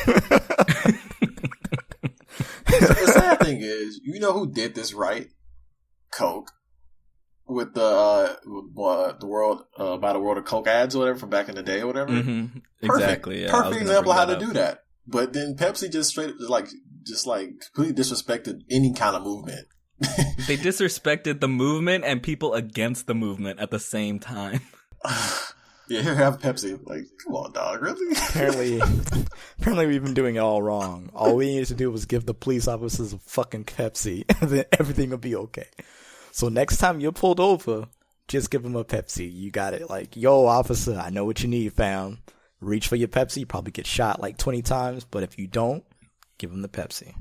The sad thing is, who did this right? Coke. With the world by the world of Coke ads or whatever from back in the day or whatever. Mm-hmm. Exactly. Yeah, perfect example of how to do that. But then Pepsi just completely disrespected any kind of movement. They disrespected the movement and people against the movement at the same time. Yeah, here, have Pepsi. Like, come on, dog, really? Apparently we've been doing it all wrong. All we needed to do was give the police officers a fucking Pepsi, and then everything will be okay. So next time you're pulled over, just give them a Pepsi. You got it. Like, yo, officer, I know what you need, fam. Reach for your Pepsi. You probably get shot like 20 times, but if you don't, give them the Pepsi.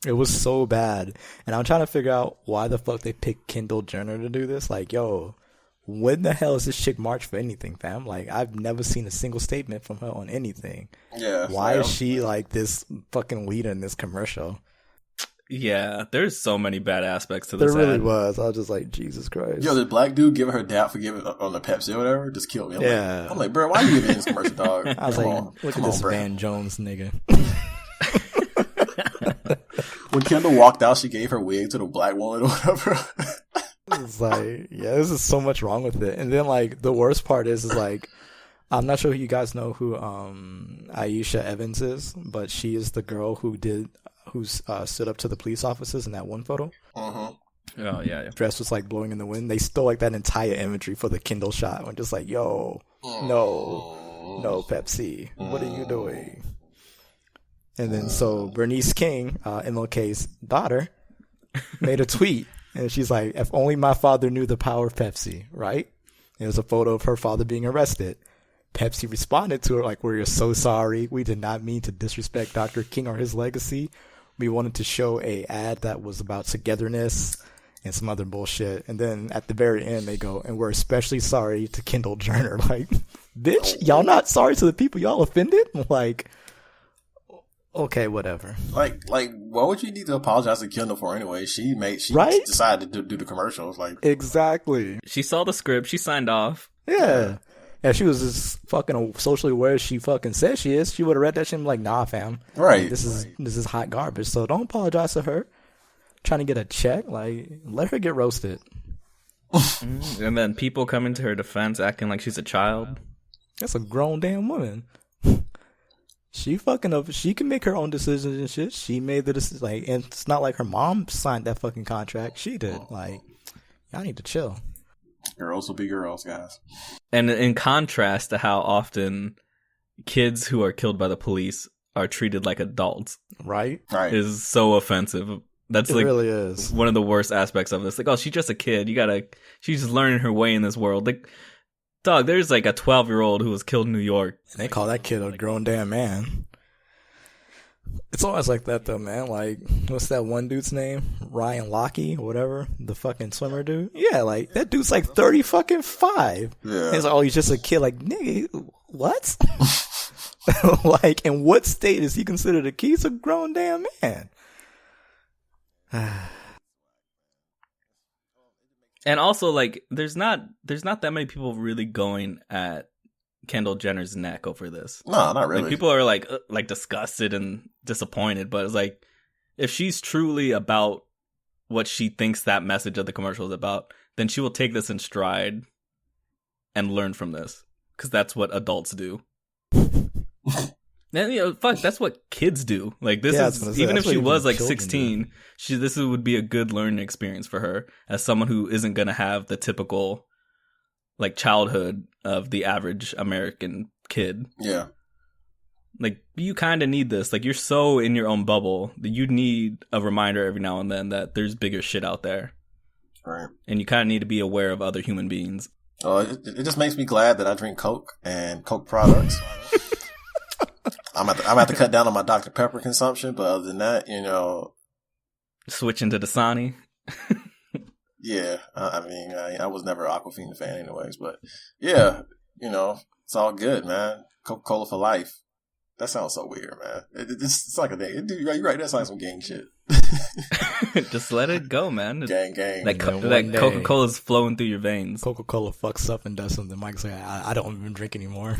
It was so bad. And I'm trying to figure out why the fuck they picked Kendall Jenner to do this. Like, yo, when the hell is this chick march for anything, fam? Like, I've never seen a single statement from her on anything. Yeah. Why is she like this fucking leader in this commercial? Yeah, there's so many bad aspects to this. There really ad. was. I was just like, Jesus Christ. Yo, the black dude giving her dap for giving on the Pepsi or whatever just killed me. I'm like, bro, why are you giving this commercial, dog? I was look at this Van Jones nigga. When Kendall walked out, she gave her wig to the black woman or whatever. It's like, yeah, this is so much wrong with it. And then, like, the worst part is like, I'm not sure if you guys know who Aisha Evans is, but she is the girl who stood up to the police officers in that one photo. Uh-huh. Oh, yeah. Dress was, like, blowing in the wind. They stole, like, that entire imagery for the Kindle shot. I'm just like, yo, no, Pepsi. What are you doing? And then so Bernice King, MLK's daughter, made a tweet. And she's like, if only my father knew the power of Pepsi, right? It was a photo of her father being arrested. Pepsi responded to her like, we're so sorry. We did not mean to disrespect Dr. King or his legacy. We wanted to show a ad that was about togetherness and some other bullshit. And then at the very end, they go, and we're especially sorry to Kendall Jenner. Like, bitch, y'all not sorry to the people y'all offended? Like, okay, whatever. Like, what would you need to apologize to Kendall for anyway? She right? decided to do the commercials. Like, exactly. She saw the script. She signed off. Yeah. If she was as fucking socially aware as she fucking says she is, she would have read that shit and be like, nah, fam. Right. Like, this is hot garbage. So don't apologize to her. Trying to get a check. Like, let her get roasted. And then people coming to her defense acting like she's a child. That's a grown damn woman. She fucking up. She can make her own decisions and shit. She made the decision. Like, and it's not like her mom signed that fucking contract. She did. Like, y'all need to chill. Girls will be girls, guys. And in contrast to how often kids who are killed by the police are treated like adults, right? Is so offensive. That's it like really is one of the worst aspects of this. Like, oh, she's just a kid. She's just learning her way in this world. Like, dog, there's like a 12-year-old who was killed in New York. And they call that kid a grown damn man. It's always like that though, man. Like, what's that one dude's name? Ryan Lochte or whatever, the fucking swimmer dude. Yeah, like that dude's like 35. Yeah, and it's like, oh, he's just a kid. Like, nigga, what? Like, in what state is he considered a kid? He's a grown damn man. And also, like, there's not that many people really going at Kendall Jenner's neck over this. No, not really. Like, people are like disgusted and disappointed, but it's like, if she's truly about what she thinks that message of the commercial is about, then she will take this in stride and learn from this, because that's what adults do. And, you know, fuck, that's what kids do. Like, this is, even if she was like 16, this would be a good learning experience for her as someone who isn't going to have the typical, like, childhood of the average American kid. Yeah. Like, you kind of need this. Like, you're so in your own bubble that you need a reminder every now and then that there's bigger shit out there. Right. And you kind of need to be aware of other human beings. Oh, it just makes me glad that I drink Coke and Coke products. I'm about to cut down on my Dr. Pepper consumption, but other than that, you know, switching to Dasani. Yeah, I mean, I was never an Aquafina fan, anyways, but yeah, you know, it's all good, man. Coca-Cola for life. That sounds so weird, man. It's like a thing. You're right. That's like some gang shit. Just let it go, man. Gang. Like Coca-Cola's flowing through your veins. Coca-Cola fucks up and does something. Mike's like, I don't even drink anymore.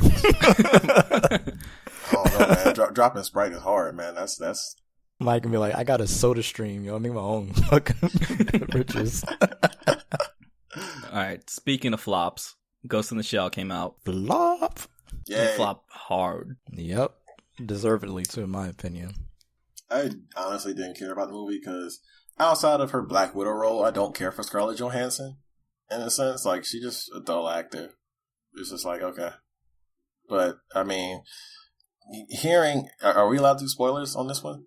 Oh no, man! Dropping Sprite is hard, man. That's. Mike can be like, I got a Soda Stream, yo. I make my own fucking beverages. All right. Speaking of flops, Ghost in the Shell came out. Flop. Yeah. Flop hard. Yep. Deservedly, too, in my opinion. I honestly didn't care about the movie because outside of her Black Widow role, I don't care for Scarlett Johansson. In a sense, like, she's just a dull actor. It's just like, okay. But, I mean, are we allowed to do spoilers on this one?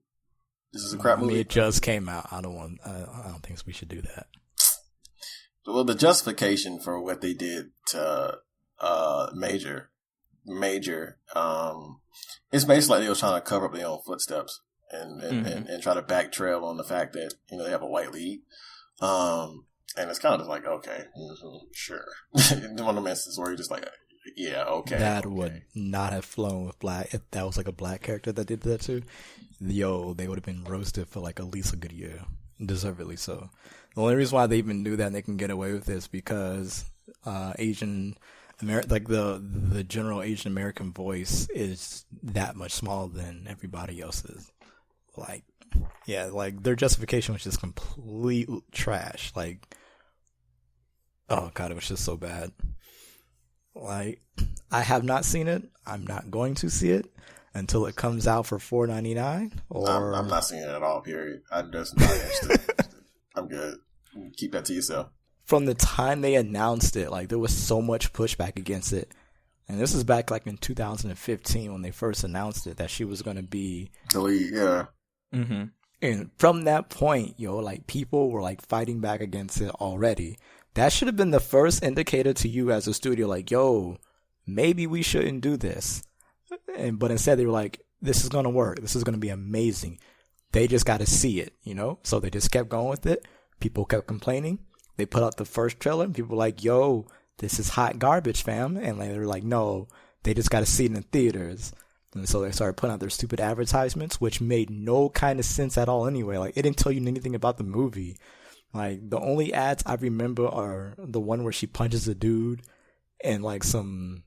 This is a crap movie. It just came out. I don't think we should do that. Well, the justification for what they did to Major, it's basically like they were trying to cover up their own footsteps. and try to back trail on the fact that, you know, they have a white lead. And it's kind of just like, okay, sure. One of them instances where you're just like, yeah, okay. That would not have flown with black. If that was like a black character that did that too, they would have been roasted for like at least a good year. Deservedly so. The only reason why they even do that and they can get away with this is because Asian like the general Asian American voice is that much smaller than everybody else's. Like, yeah, like their justification was just complete trash. Like, oh god, it was just so bad. Like, I have not seen it. I'm not going to see it until it comes out for $4.99. Or I'm not seeing it at all. Period. I'm just not interested. I'm good. Keep that to yourself. From the time they announced it, like there was so much pushback against it, and this is back like in 2015 when they first announced it that she was going to be the lead. Yeah. Mm-hmm. And from that point, like people were like fighting back against it already. That should have been the first indicator to you as a studio, like, yo, maybe we shouldn't do this. But instead they were like, this is going to work. This is going to be amazing. They just got to see it, So they just kept going with it. People kept complaining. They put out the first trailer and people were like, yo, this is hot garbage, fam. And they were like, no, they just got to see it in theaters. And so they started putting out their stupid advertisements, which made no kind of sense at all anyway. Like, it didn't tell you anything about the movie. Like, the only ads I remember are the one where she punches a dude in, like, some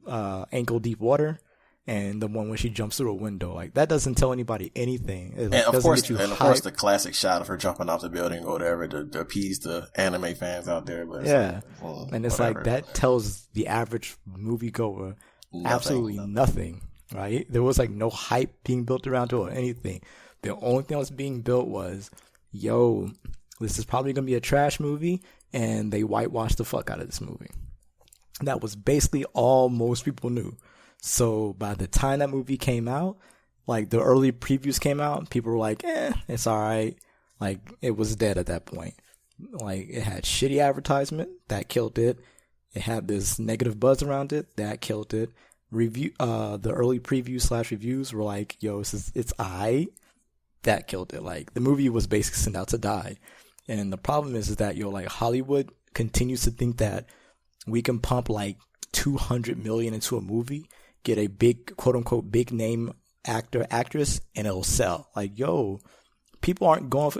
ankle-deep water, and the one where she jumps through a window. Like, that doesn't tell anybody anything. It, and of course, the classic shot of her jumping off the building or whatever to appease the anime fans out there. But yeah. And it's whatever. Like, that tells the average moviegoer absolutely nothing. Right? There was like no hype being built around it or anything. The only thing that was being built was, yo, this is probably going to be a trash movie, and they whitewashed the fuck out of this movie. That was basically all most people knew. So by the time that movie came out, like the early previews came out, people were like, it's alright. Like, it was dead at that point. Like, it had shitty advertisement, that killed it. It had this negative buzz around it, that killed it. The early previews / reviews were like, yo, it's aight. That killed it. Like, the movie was basically sent out to die. And the problem is that, like, Hollywood continues to think that we can pump like $200 million into a movie, get a big, quote unquote, big name actor, actress, and it'll sell. Like, yo, people aren't going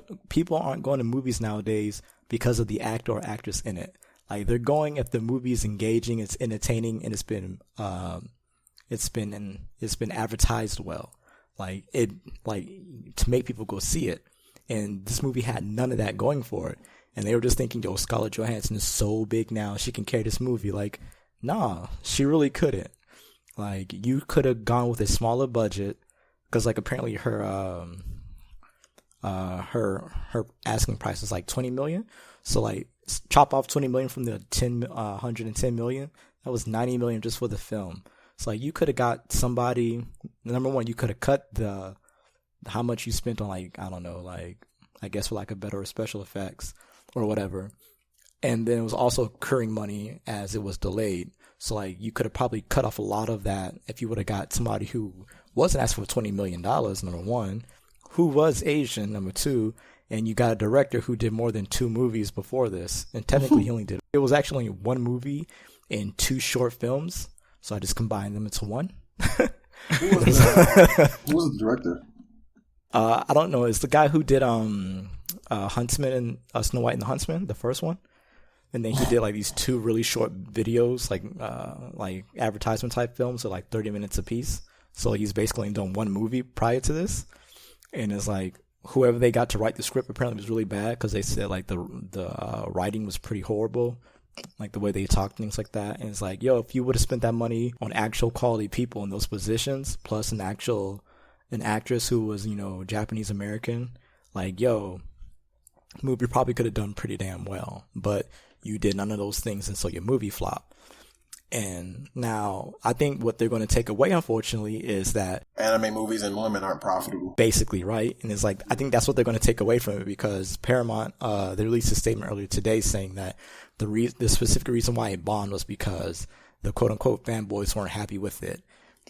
to movies nowadays because of the actor or actress in it. Like, they're going if the movie is engaging, it's entertaining, and it's been advertised well. Like, to make people go see it. And this movie had none of that going for it. And they were just thinking, yo, Scarlett Johansson is so big now, she can carry this movie. Like, nah, she really couldn't. Like, you could have gone with a smaller budget, because like apparently her asking price is like $20 million. So like, chop off $20 million from the $110 million. That was $90 million just for the film. So like, you could have got somebody. Number one, you could have cut how much you spent on, like, I don't know, like, I guess for like a better special effects or whatever. And then it was also accruing money as it was delayed. So like, you could have probably cut off a lot of that if you would have got somebody who wasn't asking for $20 million, number one, who was Asian, number two, and you got a director who did more than 2 movies before this. And technically he only did, it was actually 1 movie and 2 short films. So I just combined them into one. Who was the director? I don't know. It's the guy who did Huntsman and Snow White and the Huntsman, the first one. And then he did like these 2 really short videos, like advertisement type films, so like 30 minutes apiece. So he's basically done 1 movie prior to this. And it's like, whoever they got to write the script apparently was really bad, because they said like the writing was pretty horrible, like the way they talked, things like that. And it's like, yo, if you would have spent that money on actual quality people in those positions, plus an actress who was, Japanese American, like, yo, movie probably could have done pretty damn well. But you did none of those things, and so your movie flopped. And now I think what they're going to take away, unfortunately, is that anime movies and women aren't profitable. Basically, right? And it's like, I think that's what they're going to take away from it, because Paramount, they released a statement earlier today saying that the specific reason why it bombed was because the quote unquote fanboys weren't happy with it.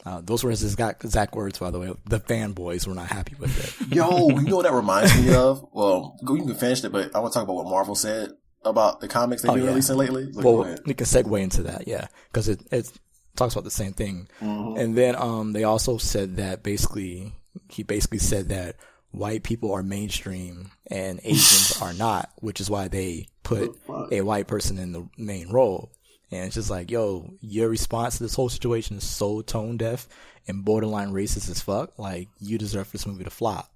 Those were his exact words, by the way. The fanboys were not happy with it. Yo, you know what that reminds me of? Well, you can finish it, but I want to talk about what Marvel said about the comics they've been releasing lately. Well, we can segue into that, yeah, because it talks about the same thing. Mm-hmm. And then they also said that he basically said that white people are mainstream and Asians are not, which is why they put a white person in the main role. And it's just like, yo, your response to this whole situation is so tone deaf and borderline racist as fuck. Like, you deserve for this movie to flop.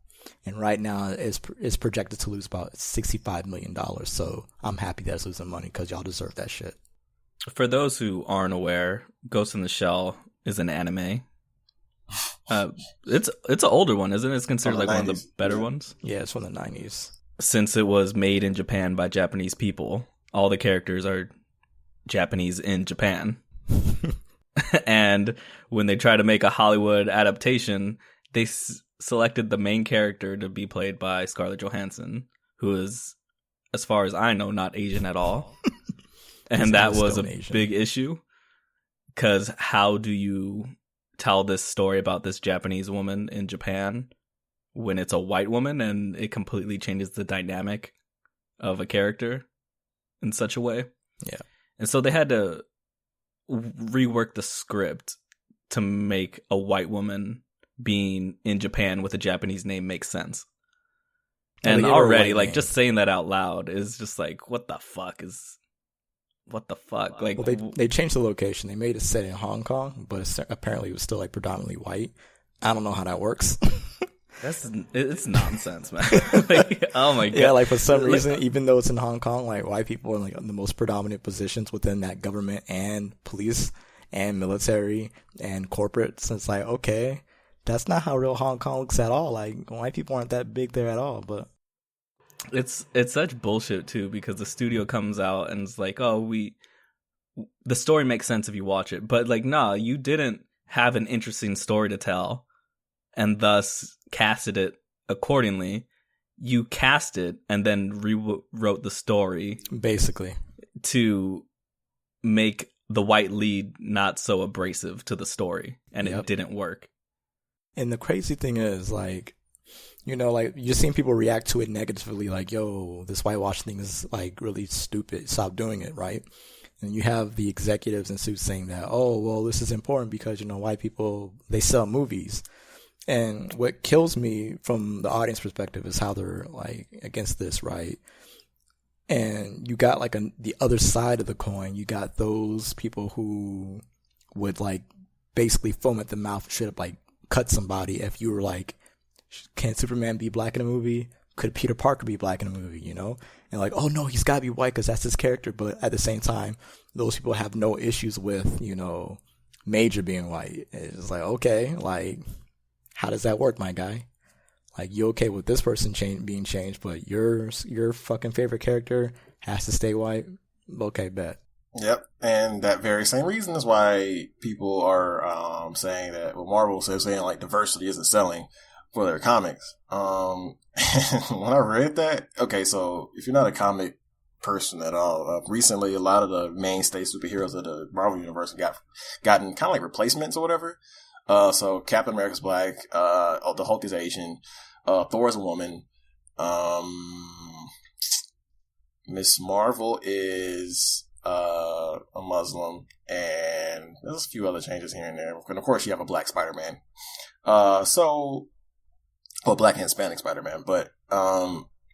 And right now, it's projected to lose about $65 million. So I'm happy that it's losing money because y'all deserve that shit. For those who aren't aware, Ghost in the Shell is an anime. It's an older one, isn't it? It's considered like 90s. One of the better ones. Yeah, it's from the 90s. Since it was made in Japan by Japanese people, all the characters are Japanese in Japan. And when they try to make a Hollywood adaptation, they selected the main character to be played by Scarlett Johansson, who is, as far as I know, not Asian at all. And that was a big issue, because how do you tell this story about this Japanese woman in Japan when it's a white woman, and it completely changes the dynamic of a character in such a way? Yeah. And so they had to rework the script to make a white woman being in Japan with a Japanese name make sense. And already, like, just saying that out loud is just like, what the fuck? Like, well, they changed the location. They made it set in Hong Kong, but apparently it was still like predominantly white. I don't know how that works. It's nonsense, man. Like, oh my god. Yeah, like for some reason, even though it's in Hong Kong, like white people are like in the most predominant positions within that government and police and military and corporate. So it's like, okay, that's not how real Hong Kong looks at all. Like, white people aren't that big there at all. But it's such bullshit too, because the studio comes out and it's like, oh, the story makes sense if you watch it, but like, nah, you didn't have an interesting story to tell, and thus casted it accordingly. You cast it and then rewrote the story, basically, to make the white lead not so abrasive to the story, and It didn't work. And the crazy thing is, like, you know, like, you're seeing people react to it negatively, like, yo, this whitewash thing is, like, really stupid. Stop doing it, right? And you have the executives in suits saying that, oh, well, this is important because, you know, white people, they sell movies. And what kills me from the audience perspective is how they're, like, against this, right? And you got, like, the other side of the coin. You got those people who would, like, basically foam at the mouth and straight up, like, cut somebody if you were like, can Superman be black in a movie? Could Peter Parker be black in a movie, you know? And like, oh no, he's gotta be white because that's his character. But at the same time, those people have no issues with, you know, Major being white. It's like, okay, like, how does that work, my guy? Like, you okay with this person being changed, but your fucking favorite character has to stay white? Okay, bet. Yep, and that very same reason is why people are saying that, well, Marvel says saying like diversity isn't selling for their comics. When I read that, okay, so if you're not a comic person at all, recently a lot of the mainstay superheroes of the Marvel universe gotten kind of like replacements or whatever. So Captain America's black, the Hulk is Asian, Thor's a woman, Miss Marvel is a Muslim, and there's a few other changes here and there. And of course, you have a black Spider-Man. Black and Hispanic Spider-Man. But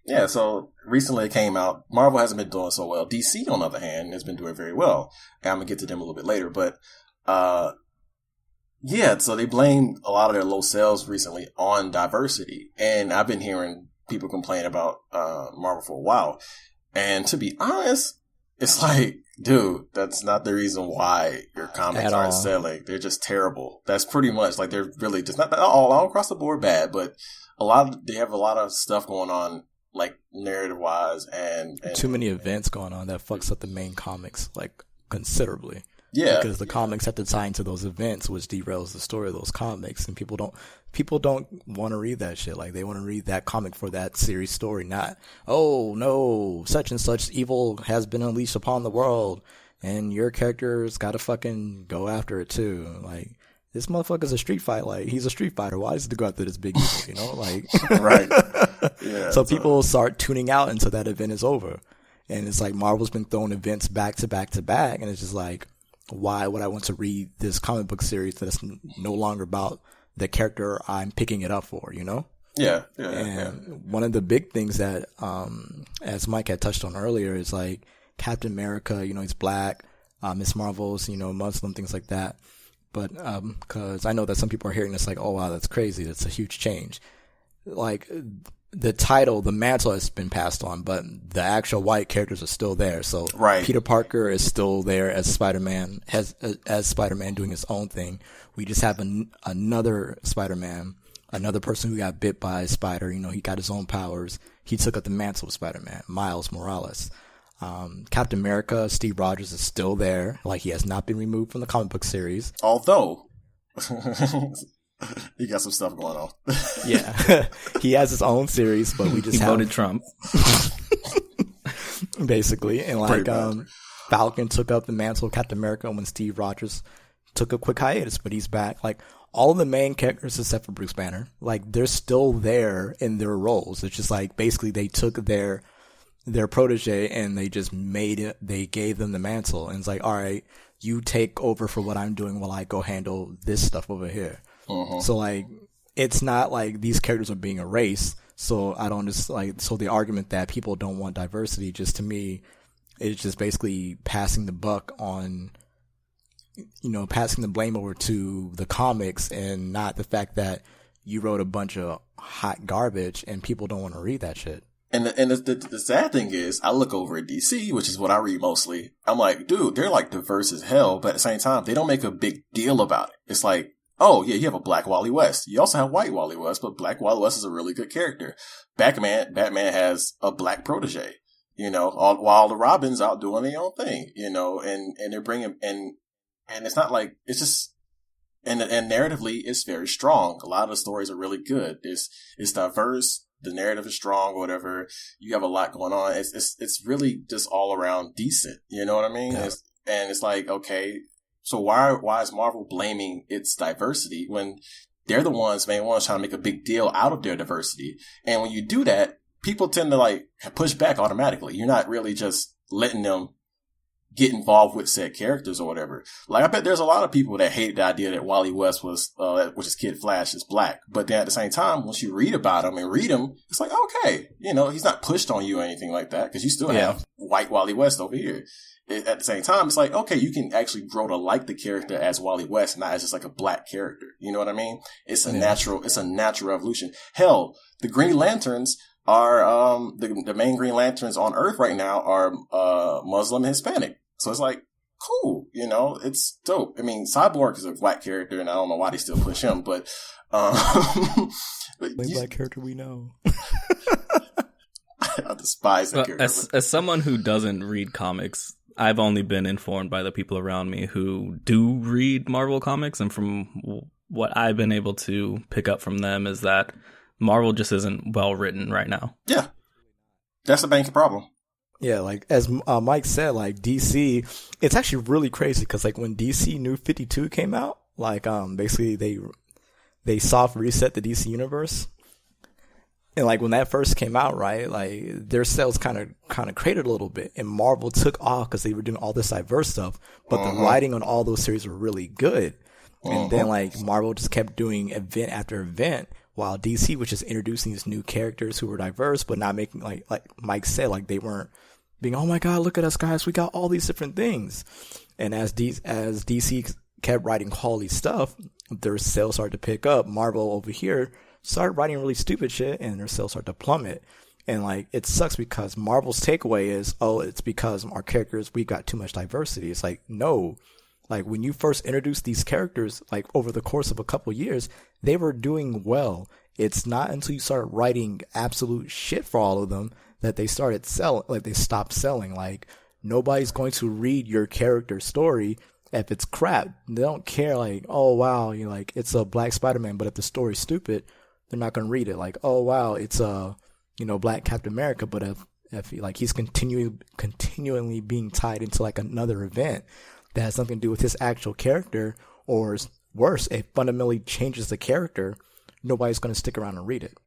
yeah, so recently it came out. Marvel hasn't been doing so well. DC, on the other hand, has been doing very well. And I'm gonna get to them a little bit later. But yeah, so they blamed a lot of their low sales recently on diversity, and I've been hearing people complain about Marvel for a while. And to be honest, it's like, dude, that's not the reason why your comics aren't selling. They're just terrible. That's pretty much, like, they're really just not all across the board bad, but they have a lot of stuff going on, like, narrative wise, and too many events going on that fucks up the main comics, like, considerably. Yeah, because the comics have to tie into those events, which derails the story of those comics, and people don't want to read that shit. Like, they want to read that comic for that series story, not, oh no, such and such evil has been unleashed upon the world, and your character's got to fucking go after it too. Like, this motherfucker's a street fighter. Like, he's a street fighter. Why does he go after this big evil, you know? Like, right. Yeah. So people start tuning out until that event is over. And it's like Marvel's been throwing events back to back to back. And it's just like, why would I want to read this comic book series that's no longer about the character I'm picking it up for, you know? Yeah. One of the big things that, as Mike had touched on earlier, is like Captain America, you know, he's black, Miss Marvel's, you know, Muslim, things like that. But, cause I know that some people are hearing this like, oh wow, that's crazy. That's a huge change. Like, the title, the mantle has been passed on, but the actual white characters are still there. So right. Peter Parker is still there as Spider-Man, as Spider-Man doing his own thing. We just have another Spider-Man, another person who got bit by a spider. You know, he got his own powers. He took up the mantle of Spider-Man, Miles Morales. Captain America, Steve Rogers is still there. Like, he has not been removed from the comic book series. Although, he got some stuff going on. Yeah. He has his own series, but we just voted Trump. Basically. And like, Falcon took up the mantle of Captain America when Steve Rogers took a quick hiatus, but he's back. Like, all of the main characters except for Bruce Banner, like, they're still there in their roles. It's just like, basically they took their protege and they just they gave them the mantle. And it's like, all right, you take over for what I'm doing while I go handle this stuff over here. Uh-huh. So like, it's not like these characters are being erased. So I don't just like, so the argument that people don't want diversity, just to me, is just basically passing the buck on, you know, passing the blame over to the comics and not the fact that you wrote a bunch of hot garbage and people don't want to read that shit. And the sad thing is, I look over at DC, which is what I read mostly. I'm like, dude, they're like diverse as hell, but at the same time, they don't make a big deal about it. It's like, oh yeah, you have a black Wally West. You also have white Wally West, but black Wally West is a really good character. Batman has a black protege, you know, while the Robins out doing their own thing, you know, and they're bringing, and it's not like, it's just, and narratively, it's very strong. A lot of the stories are really good. It's diverse. The narrative is strong, or whatever. You have a lot going on. It's really just all around decent. You know what I mean? Yeah. It's like, okay, so why is Marvel blaming its diversity when they're the main ones trying to make a big deal out of their diversity? And when you do that, people tend to like push back automatically. You're not really just letting them get involved with said characters or whatever. Like, I bet there's a lot of people that hate the idea that Wally West was, which is Kid Flash, is black. But then at the same time, once you read about him and read him, it's like, okay, you know, he's not pushed on you or anything like that, because you still have white Wally West over here. At the same time, it's like, okay, you can actually grow to like the character as Wally West, not as just like a black character. You know what I mean? It's a natural evolution. Hell, the Green Lanterns are, the main Green Lanterns on Earth right now are, Muslim and Hispanic. So it's like, cool, you know, it's dope. I mean, Cyborg is a black character, and I don't know why they still push him, but black character we know. I despise that character. As someone who doesn't read comics, I've only been informed by the people around me who do read Marvel comics, and from what I've been able to pick up from them is that Marvel just isn't well written right now. Yeah, that's the main problem. Yeah, like as Mike said, like DC, it's actually really crazy because like when DC New 52 came out, like basically they soft reset the DC universe, and like when that first came out, right, like their sales kind of cratered a little bit, and Marvel took off because they were doing all this diverse stuff, but the writing on all those series were really good, and then like Marvel just kept doing event after event. While DC was just introducing these new characters who were diverse, but not making like Mike said, like they weren't being, oh my God, look at us guys, we got all these different things. And as DC kept writing quality stuff, their sales started to pick up. Marvel over here started writing really stupid shit, and their sales started to plummet. And like it sucks because Marvel's takeaway is, oh, it's because our characters, we got too much diversity. It's like, no. Like when you first introduced these characters, like over the course of a couple of years, they were doing well. It's not until you start writing absolute shit for all of them that they started selling, like they stopped selling. Like nobody's going to read your character story if it's crap. They don't care. Like, oh wow, you know, like it's a black Spider-Man, but if the story's stupid, they're not going to read it. Like, oh wow, it's a, you know, black Captain America, but if like he's continually being tied into like another event that has something to do with his actual character or worse, it fundamentally changes the character. Nobody's going to stick around and read it.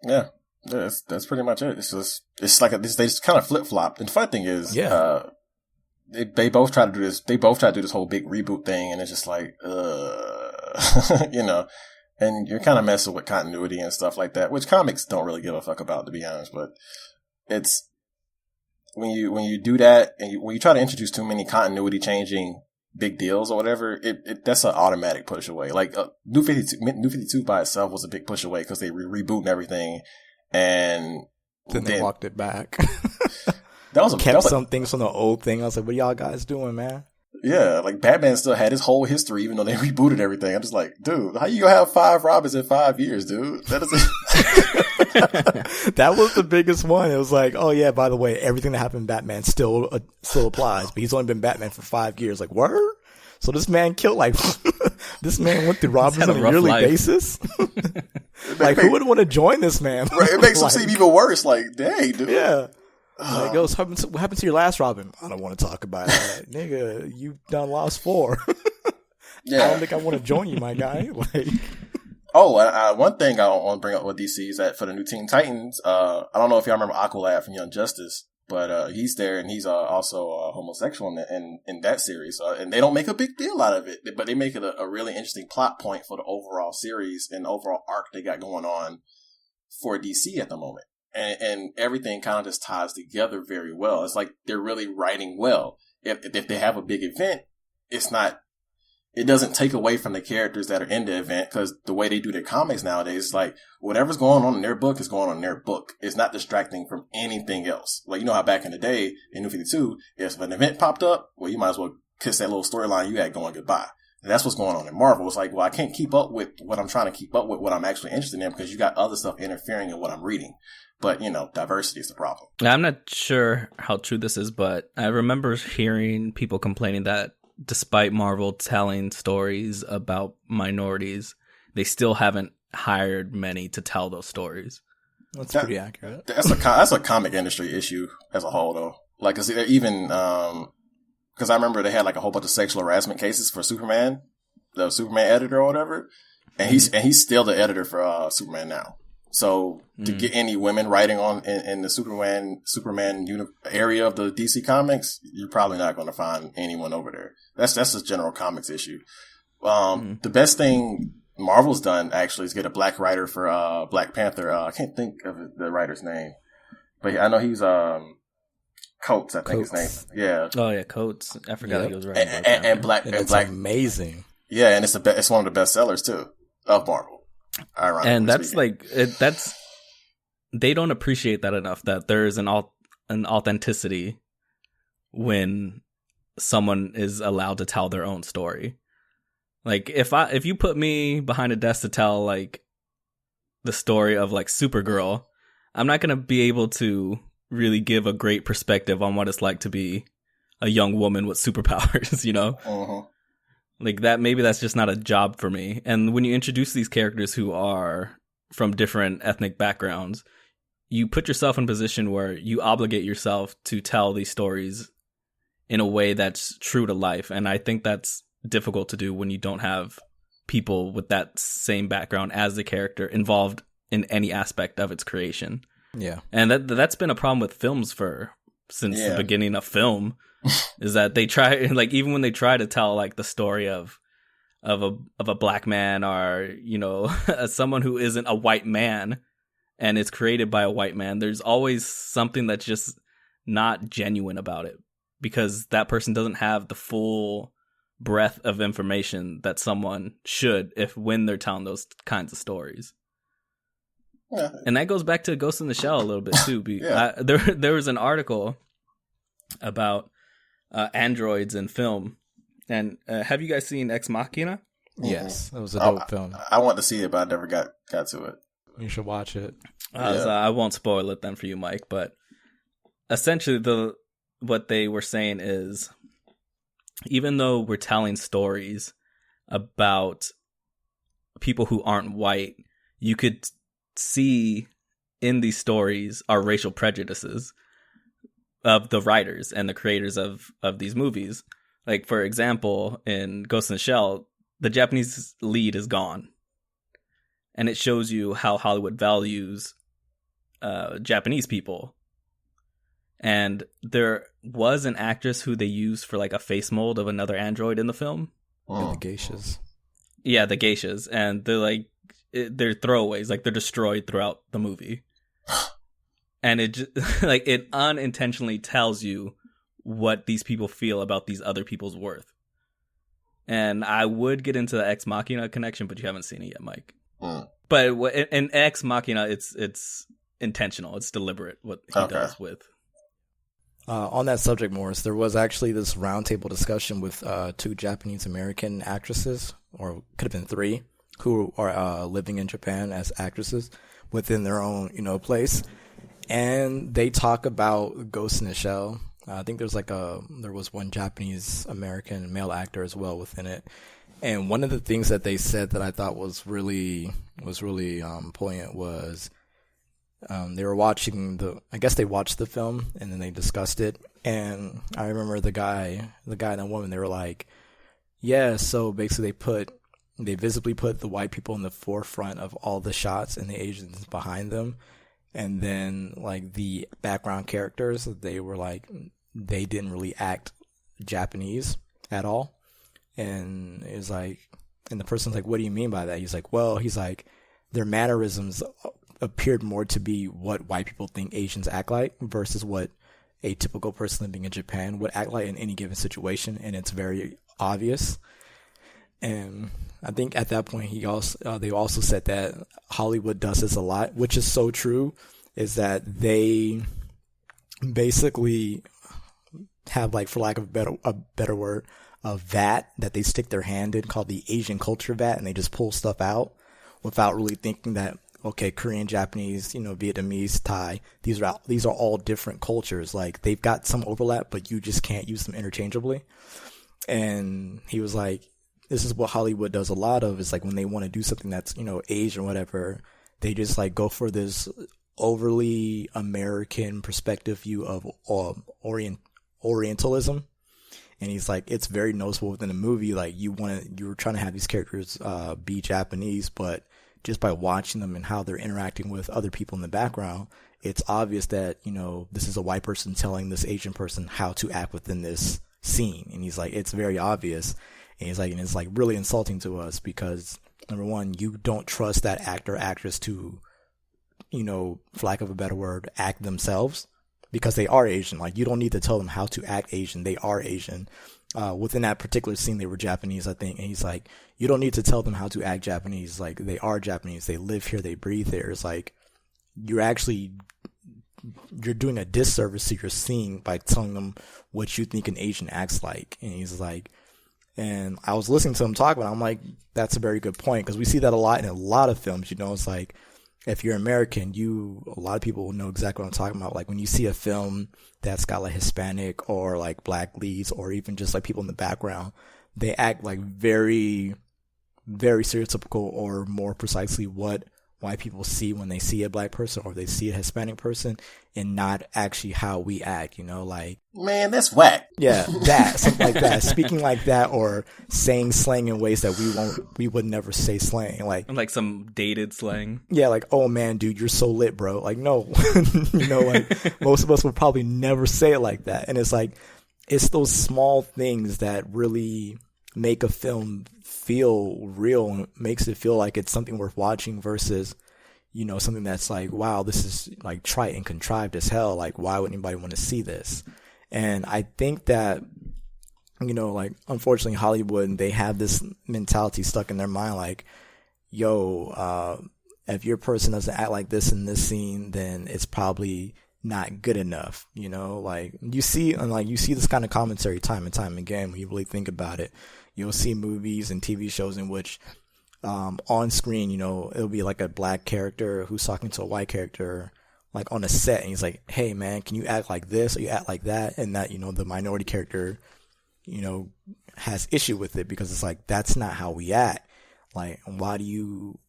Yeah, that's pretty much it. It's like they just kind of flip flopped. And the fun thing is, they both try to do this. They both try to do this whole big reboot thing, and it's just like, you know, and you're kind of messing with continuity and stuff like that, which comics don't really give a fuck about, to be honest. But it's when you do that, and when you try to introduce too many continuity changing big deals or whatever, that's an automatic push away. Like New 52 by itself was a big push away because they rebooting everything, and then they walked it back. Kept some things from the old thing. I was like, what y'all guys doing, man? Yeah, like Batman still had his whole history, even though they rebooted everything. I'm just like, dude, how you gonna have 5 Robins in 5 years, dude? That is That was the biggest one. It was like, oh yeah, by the way, everything that happened in Batman still applies, but he's only been Batman for 5 years. Like, word? So this man killed this man went through Robins on a yearly basis. Like, who would want to join this man? Right, it makes him seem even worse. Like, dang, dude. Yeah. Like, what happened to your last Robin? I don't want to talk about it. Nigga, you done lost 4. Yeah. I don't think I want to join you, my guy. Like, one thing I want to bring up with DC is that for the new Teen Titans, I don't know if y'all remember Aqualad from Young Justice, but he's there, and he's also homosexual in that series. And they don't make a big deal out of it, but they make it a really interesting plot point for the overall series and overall arc they got going on for DC at the moment. And everything kind of just ties together very well. It's like they're really writing well. If they have a big event, it doesn't take away from the characters that are in the event, because the way they do their comics nowadays is like whatever's going on in their book is going on in their book. It's not distracting from anything else. Like, you know how back in the day in New 52, if an event popped up, well, you might as well kiss that little storyline you had going goodbye. And that's what's going on in Marvel. It's like, well, I can't keep up with what I'm trying to keep up with, what I'm actually interested in, because you got other stuff interfering in what I'm reading. But, you know, diversity is the problem. I'm not sure how true this is, but I remember hearing people complaining that despite Marvel telling stories about minorities, they still haven't hired many to tell those stories. That's pretty accurate. That's a comic industry issue as a whole, though. Like, even because I remember they had like a whole bunch of sexual harassment cases for Superman, the Superman editor or whatever, and he's still the editor for Superman now. So to get any women writing on in the Superman area of the DC comics, you're probably not going to find anyone over there. That's a general comics issue. The best thing Marvel's done actually is get a black writer for Black Panther. I can't think of the writer's name, but I know he's Coates. I think his name. Yeah. Oh yeah, Coates. I forgot he was writing. And Black. Amazing. Yeah, and it's one of the best sellers too of Marvel. And that's they don't appreciate that enough, that there is an authenticity when someone is allowed to tell their own story. Like, if you put me behind a desk to tell like the story of like Supergirl, I'm not going to be able to really give a great perspective on what it's like to be a young woman with superpowers, you know? Uh-huh. Like that, maybe that's just not a job for me. And when you introduce these characters who are from different ethnic backgrounds, you put yourself in a position where you obligate yourself to tell these stories in a way that's true to life. And I think that's difficult to do when you don't have people with that same background as the character involved in any aspect of its creation. Yeah. And that's been a problem with films since the beginning of film. Is that they try, like, even when they try to tell like the story of a black man, or, you know, someone who isn't a white man and it's created by a white man, there's always something that's just not genuine about it, because that person doesn't have the full breadth of information that someone should when they're telling those kinds of stories. Yeah. And that goes back to Ghost in the Shell a little bit too. There was an article about androids in film, and have you guys seen Ex Machina? Yes, that was a dope film. I want to see it, but I never got to it. You should watch it. So I won't spoil it then for you, Mike, but essentially what they were saying is, even though we're telling stories about people who aren't white, you could see in these stories our racial prejudices of the writers and the creators of these movies. Like, for example, in Ghost in the Shell, the Japanese lead is gone. And it shows you how Hollywood values Japanese people. And there was an actress who they used for like a face mold of another android in the film. And the geishas. Yeah, the geishas. And they're like, they're throwaways. Like, they're destroyed throughout the movie. And it just, like, it unintentionally tells you what these people feel about these other people's worth. And I would get into the Ex Machina connection, but you haven't seen it yet, Mike. But in Ex Machina, it's intentional. It's deliberate what he does with. On that subject, Morris, there was actually this roundtable discussion with 2 Japanese American actresses, or could have been 3, who are living in Japan as actresses within their own, place. And they talk about Ghost in the Shell. I think there was one Japanese American male actor as well within it. And one of the things that they said that I thought was really poignant was they were watching I guess they watched the film and then they discussed it. And I remember the guy and the woman, they were like, yeah, so basically they visibly put the white people in the forefront of all the shots and the Asians behind them. And then like the background characters, they were like, they didn't really act Japanese at all. And it's like, and the person's like, what do you mean by that? He's like, their mannerisms appeared more to be what white people think Asians act like versus what a typical person living in Japan would act like in any given situation. And it's very obvious. And I think at that point, they also said that Hollywood does this a lot, which is so true, is that they basically have, like, for lack of a better word, a vat that they stick their hand in called the Asian culture vat, and they just pull stuff out without really thinking that, okay, Korean, Japanese, Vietnamese, Thai, these are all different cultures. Like, they've got some overlap, but you just can't use them interchangeably. And he was like, this is what Hollywood does a lot of, is like when they want to do something that's, Asian or whatever, they just like go for this overly American perspective view of Orientalism. And he's like, it's very noticeable within the movie. Like, you were trying to have these characters be Japanese, but just by watching them and how they're interacting with other people in the background, it's obvious that, this is a white person telling this Asian person how to act within this scene. And he's like, it's very obvious. And he's like, and it's like really insulting to us because, number one, you don't trust that actor or actress to, for lack of a better word, act themselves because they are Asian. Like, you don't need to tell them how to act Asian. They are Asian. Within that particular scene, they were Japanese, I think. And he's like, you don't need to tell them how to act Japanese. Like, they are Japanese. They live here. They breathe here. It's like, you're doing a disservice to your scene by telling them what you think an Asian acts like. And he's like, and I was listening to him talk about it. I'm like, that's a very good point. Cause we see that a lot in a lot of films, it's like, if you're American, a lot of people will know exactly what I'm talking about. Like when you see a film that's got like Hispanic or like black leads or even just like people in the background, they act like very, very stereotypical or more precisely what white people see when they see a black person or they see a Hispanic person and not actually how we act, like. Man, that's whack. Yeah, something like that. Speaking like that or saying slang in ways that we would never say slang. Like some dated slang. Yeah, like, oh man, dude, you're so lit, bro. Like, no, like most of us would probably never say it like that. And it's like, it's those small things that really make a film feel real and makes it feel like it's something worth watching versus, something that's like, wow, this is like trite and contrived as hell. Like, why would anybody want to see this? And I think that, like, unfortunately, Hollywood, they have this mentality stuck in their mind, like, if your person doesn't act like this in this scene, then it's probably not good enough, like you see this kind of commentary time and time again when you really think about it. You'll see movies and TV shows in which on screen, it'll be like a black character who's talking to a white character like on a set, and he's like, hey man, can you act like this or you act like that? And that, the minority character, has issue with it because it's like, that's not how we act. Like, why do you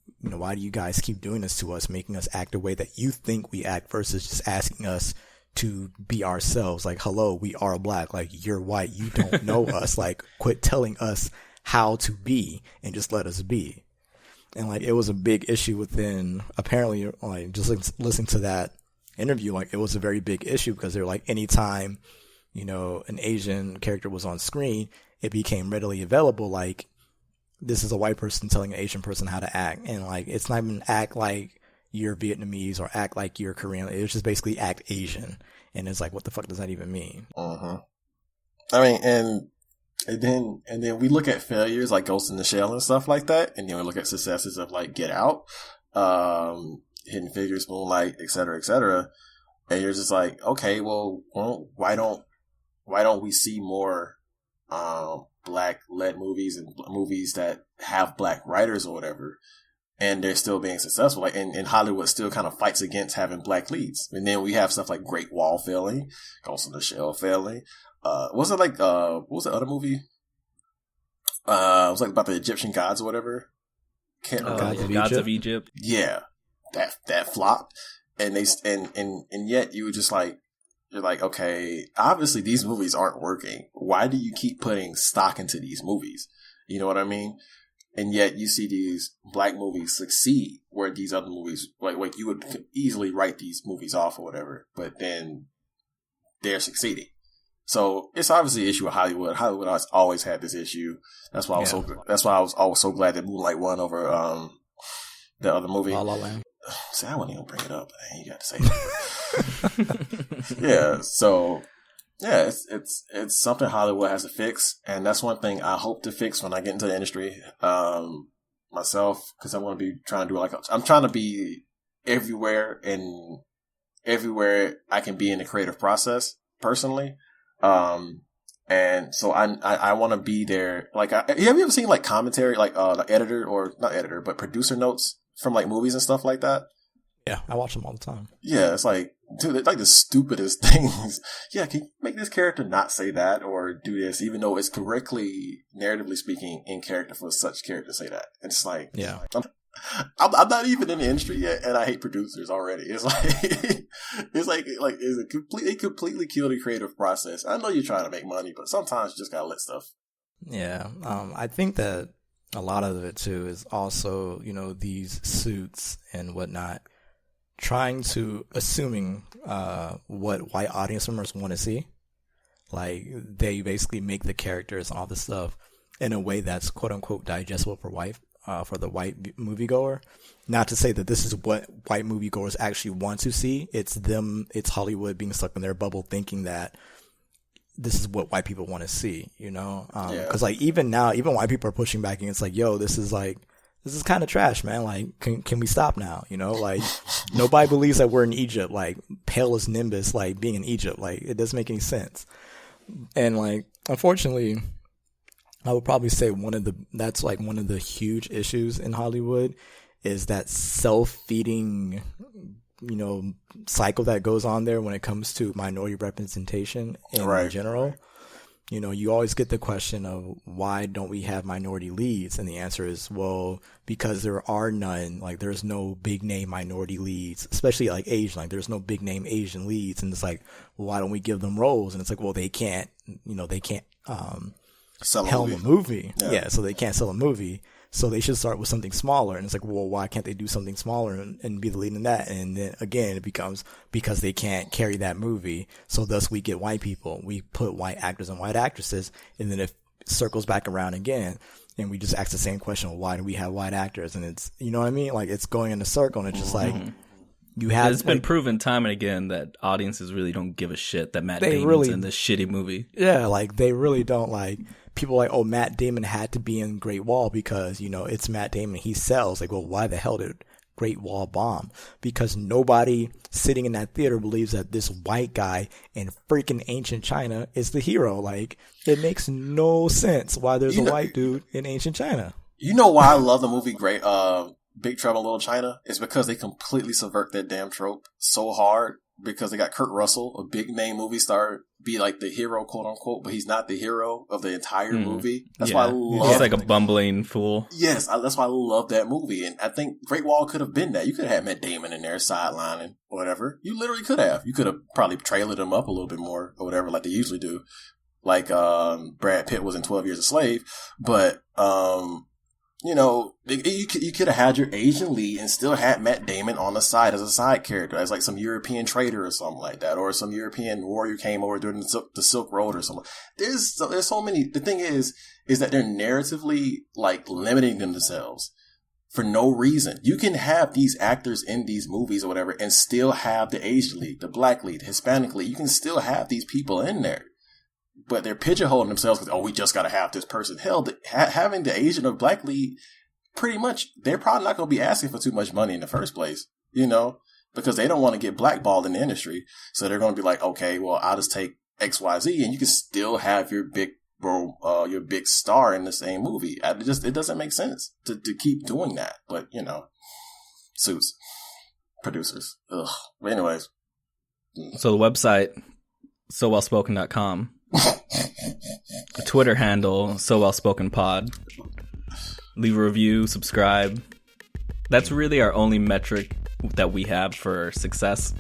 guys keep doing this to us, making us act the way that you think we act versus just asking us to be ourselves? Like, hello, we are black. Like, you're white. You don't know us. Like, quit telling us how to be and just let us be. And like, it was a big issue within, apparently, like, just listening to that interview, like, it was a very big issue because they were like, anytime, you know, an Asian character was on screen, it became readily available. Like, this is a white person telling an Asian person how to act. And like, it's not even act like you're Vietnamese or act like you're Korean. It was just basically act Asian. And it's like, what the fuck does that even mean? I mean, and then we look at failures like Ghost in the Shell and stuff like that. And then we look at successes of like Get Out, Hidden Figures, Moonlight, et cetera. And you're just like, okay, well, why don't we see more, black-led movies and movies that have black writers or whatever, and they're still being successful. Like, and Hollywood still kind of fights against having black leads. And then we have stuff like Great Wall failing, Ghost in the Shell failing. What was the other movie? It was like about the Egyptian gods or whatever. Can't remember. Gods of Egypt. Yeah, that flopped. And yet you were just like, you're like, okay, obviously these movies aren't working. Why do you keep putting stock into these movies? You know what I mean? And yet you see these black movies succeed where these other movies, like you would easily write these movies off or whatever, but then they're succeeding. So it's obviously an issue with Hollywood. Hollywood has always had this issue. That's why I was always so glad that Moonlight won over the other movie. La La Land. See, I wouldn't even bring it up. You got to say that. Yeah. So yeah, it's something Hollywood has to fix, and that's one thing I hope to fix when I get into the industry myself, because I want to be trying to do I'm trying to be everywhere I can be in the creative process personally. And so I want to be there. Like, have you ever seen like commentary, like the editor or not editor, but producer notes from like movies and stuff like that? Yeah, I watch them all the time. Yeah, it's like, dude, it's like the stupidest things. Yeah, can you make this character not say that or do this, even though it's correctly, narratively speaking, in character for such character to say that? And it's like, yeah, I'm not even in the industry yet, and I hate producers already. It's like it completely kill the creative process. I know you're trying to make money, but sometimes you just gotta let stuff. Yeah, I think that a lot of it too is also, you know, these suits and whatnot, assuming what white audience members want to see. Like, they basically make the characters and all this stuff in a way that's quote unquote digestible for the white moviegoer. Not to say that this is what white moviegoers actually want to see. It's Hollywood being stuck in their bubble thinking that this is what white people want to see, you know? Cause like, even now, even white people are pushing back and it's like, yo, this is kind of trash, man. Like, can we stop now? You know, like, nobody believes that we're in Egypt, like, pale as Nimbus, like, being in Egypt. Like, it doesn't make any sense. And like, unfortunately, I would probably say that's like one of the huge issues in Hollywood is that self-feeding, you know, cycle that goes on there when it comes to minority representation in general. You know, you always get the question of why don't we have minority leads? And the answer is, well, because there are none. Like, there's no big name minority leads, especially like Asian. Like, there's no big name Asian leads. And it's like, well, why don't we give them roles? And it's like, well, they can't sell a movie. Yeah, so they can't sell a movie. So they should start with something smaller. And it's like, well, why can't they do something smaller and be the lead in that? And then again, it becomes because they can't carry that movie. So thus we get white people. We put white actors and white actresses. And then it circles back around again. And we just ask the same question, well, why do we have white actors? And it's, you know what I mean? Like, it's going in a circle, and it's just like, it's been proven time and again that audiences really don't give a shit that Matt Damon's in this shitty movie. Yeah, like, they really don't. Like, people are like, oh, Matt Damon had to be in Great Wall because, you know, it's Matt Damon. He sells. Like, well, why the hell did Great Wall bomb? Because nobody sitting in that theater believes that this white guy in freaking ancient China is the hero. Like, it makes no sense why there's a white dude in ancient China. You know why I love the movie Big Trouble in Little China? It's because they completely subvert that damn trope so hard, because they got Kurt Russell, a big name movie star, be like the hero, quote unquote, but he's not the hero of the entire movie. That's why I love. He's like a bumbling fool. Yes, that's why I love that movie, and I think Great Wall could have been that. You could have had Matt Damon in there sidelining or whatever. You literally could have. You could have probably trailered him up a little bit more or whatever, like they usually do. like Brad Pitt was in 12 Years a Slave. But you know, you could have had your Asian lead and still had Matt Damon on the side as a side character, as like some European trader or something like that, or some European warrior came over during the Silk Road or something. There's so many. The thing is that they're narratively like limiting themselves for no reason. You can have these actors in these movies or whatever and still have the Asian lead, the black lead, the Hispanic lead. You can still have these people in there. But they're pigeonholing themselves because, we just got to have this person. Hell, having the Asian or black lead, pretty much, they're probably not going to be asking for too much money in the first place, you know, because they don't want to get blackballed in the industry. So they're going to be like, okay, well, I'll just take XYZ, and you can still have your big star in the same movie. It doesn't make sense to keep doing that. But, you know, suits, producers. Ugh. But anyways. So the website, sowellspoken.com. The Twitter handle, sowellspokenpod. Leave a review, subscribe. That's really our only metric that we have for success.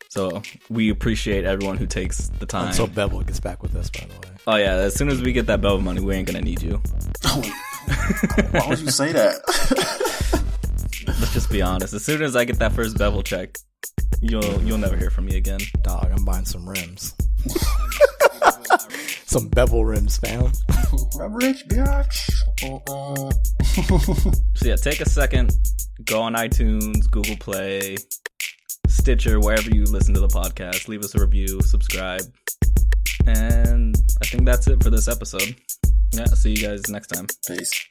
So we appreciate everyone who takes the time. Until Bevel gets back with us, by the way. Oh yeah, as soon as we get that Bevel money, we ain't gonna need you. Why would you say that? Let's just be honest. As soon as I get that first Bevel check, you'll never hear from me again. Dog, I'm buying some rims. Some bevel rims, fam. I'm rich, bitch. So yeah, take a second, go on iTunes, Google Play, Stitcher, wherever you listen to the podcast. Leave us a review, subscribe. And I think that's it for this episode. Yeah, see you guys next time. Peace.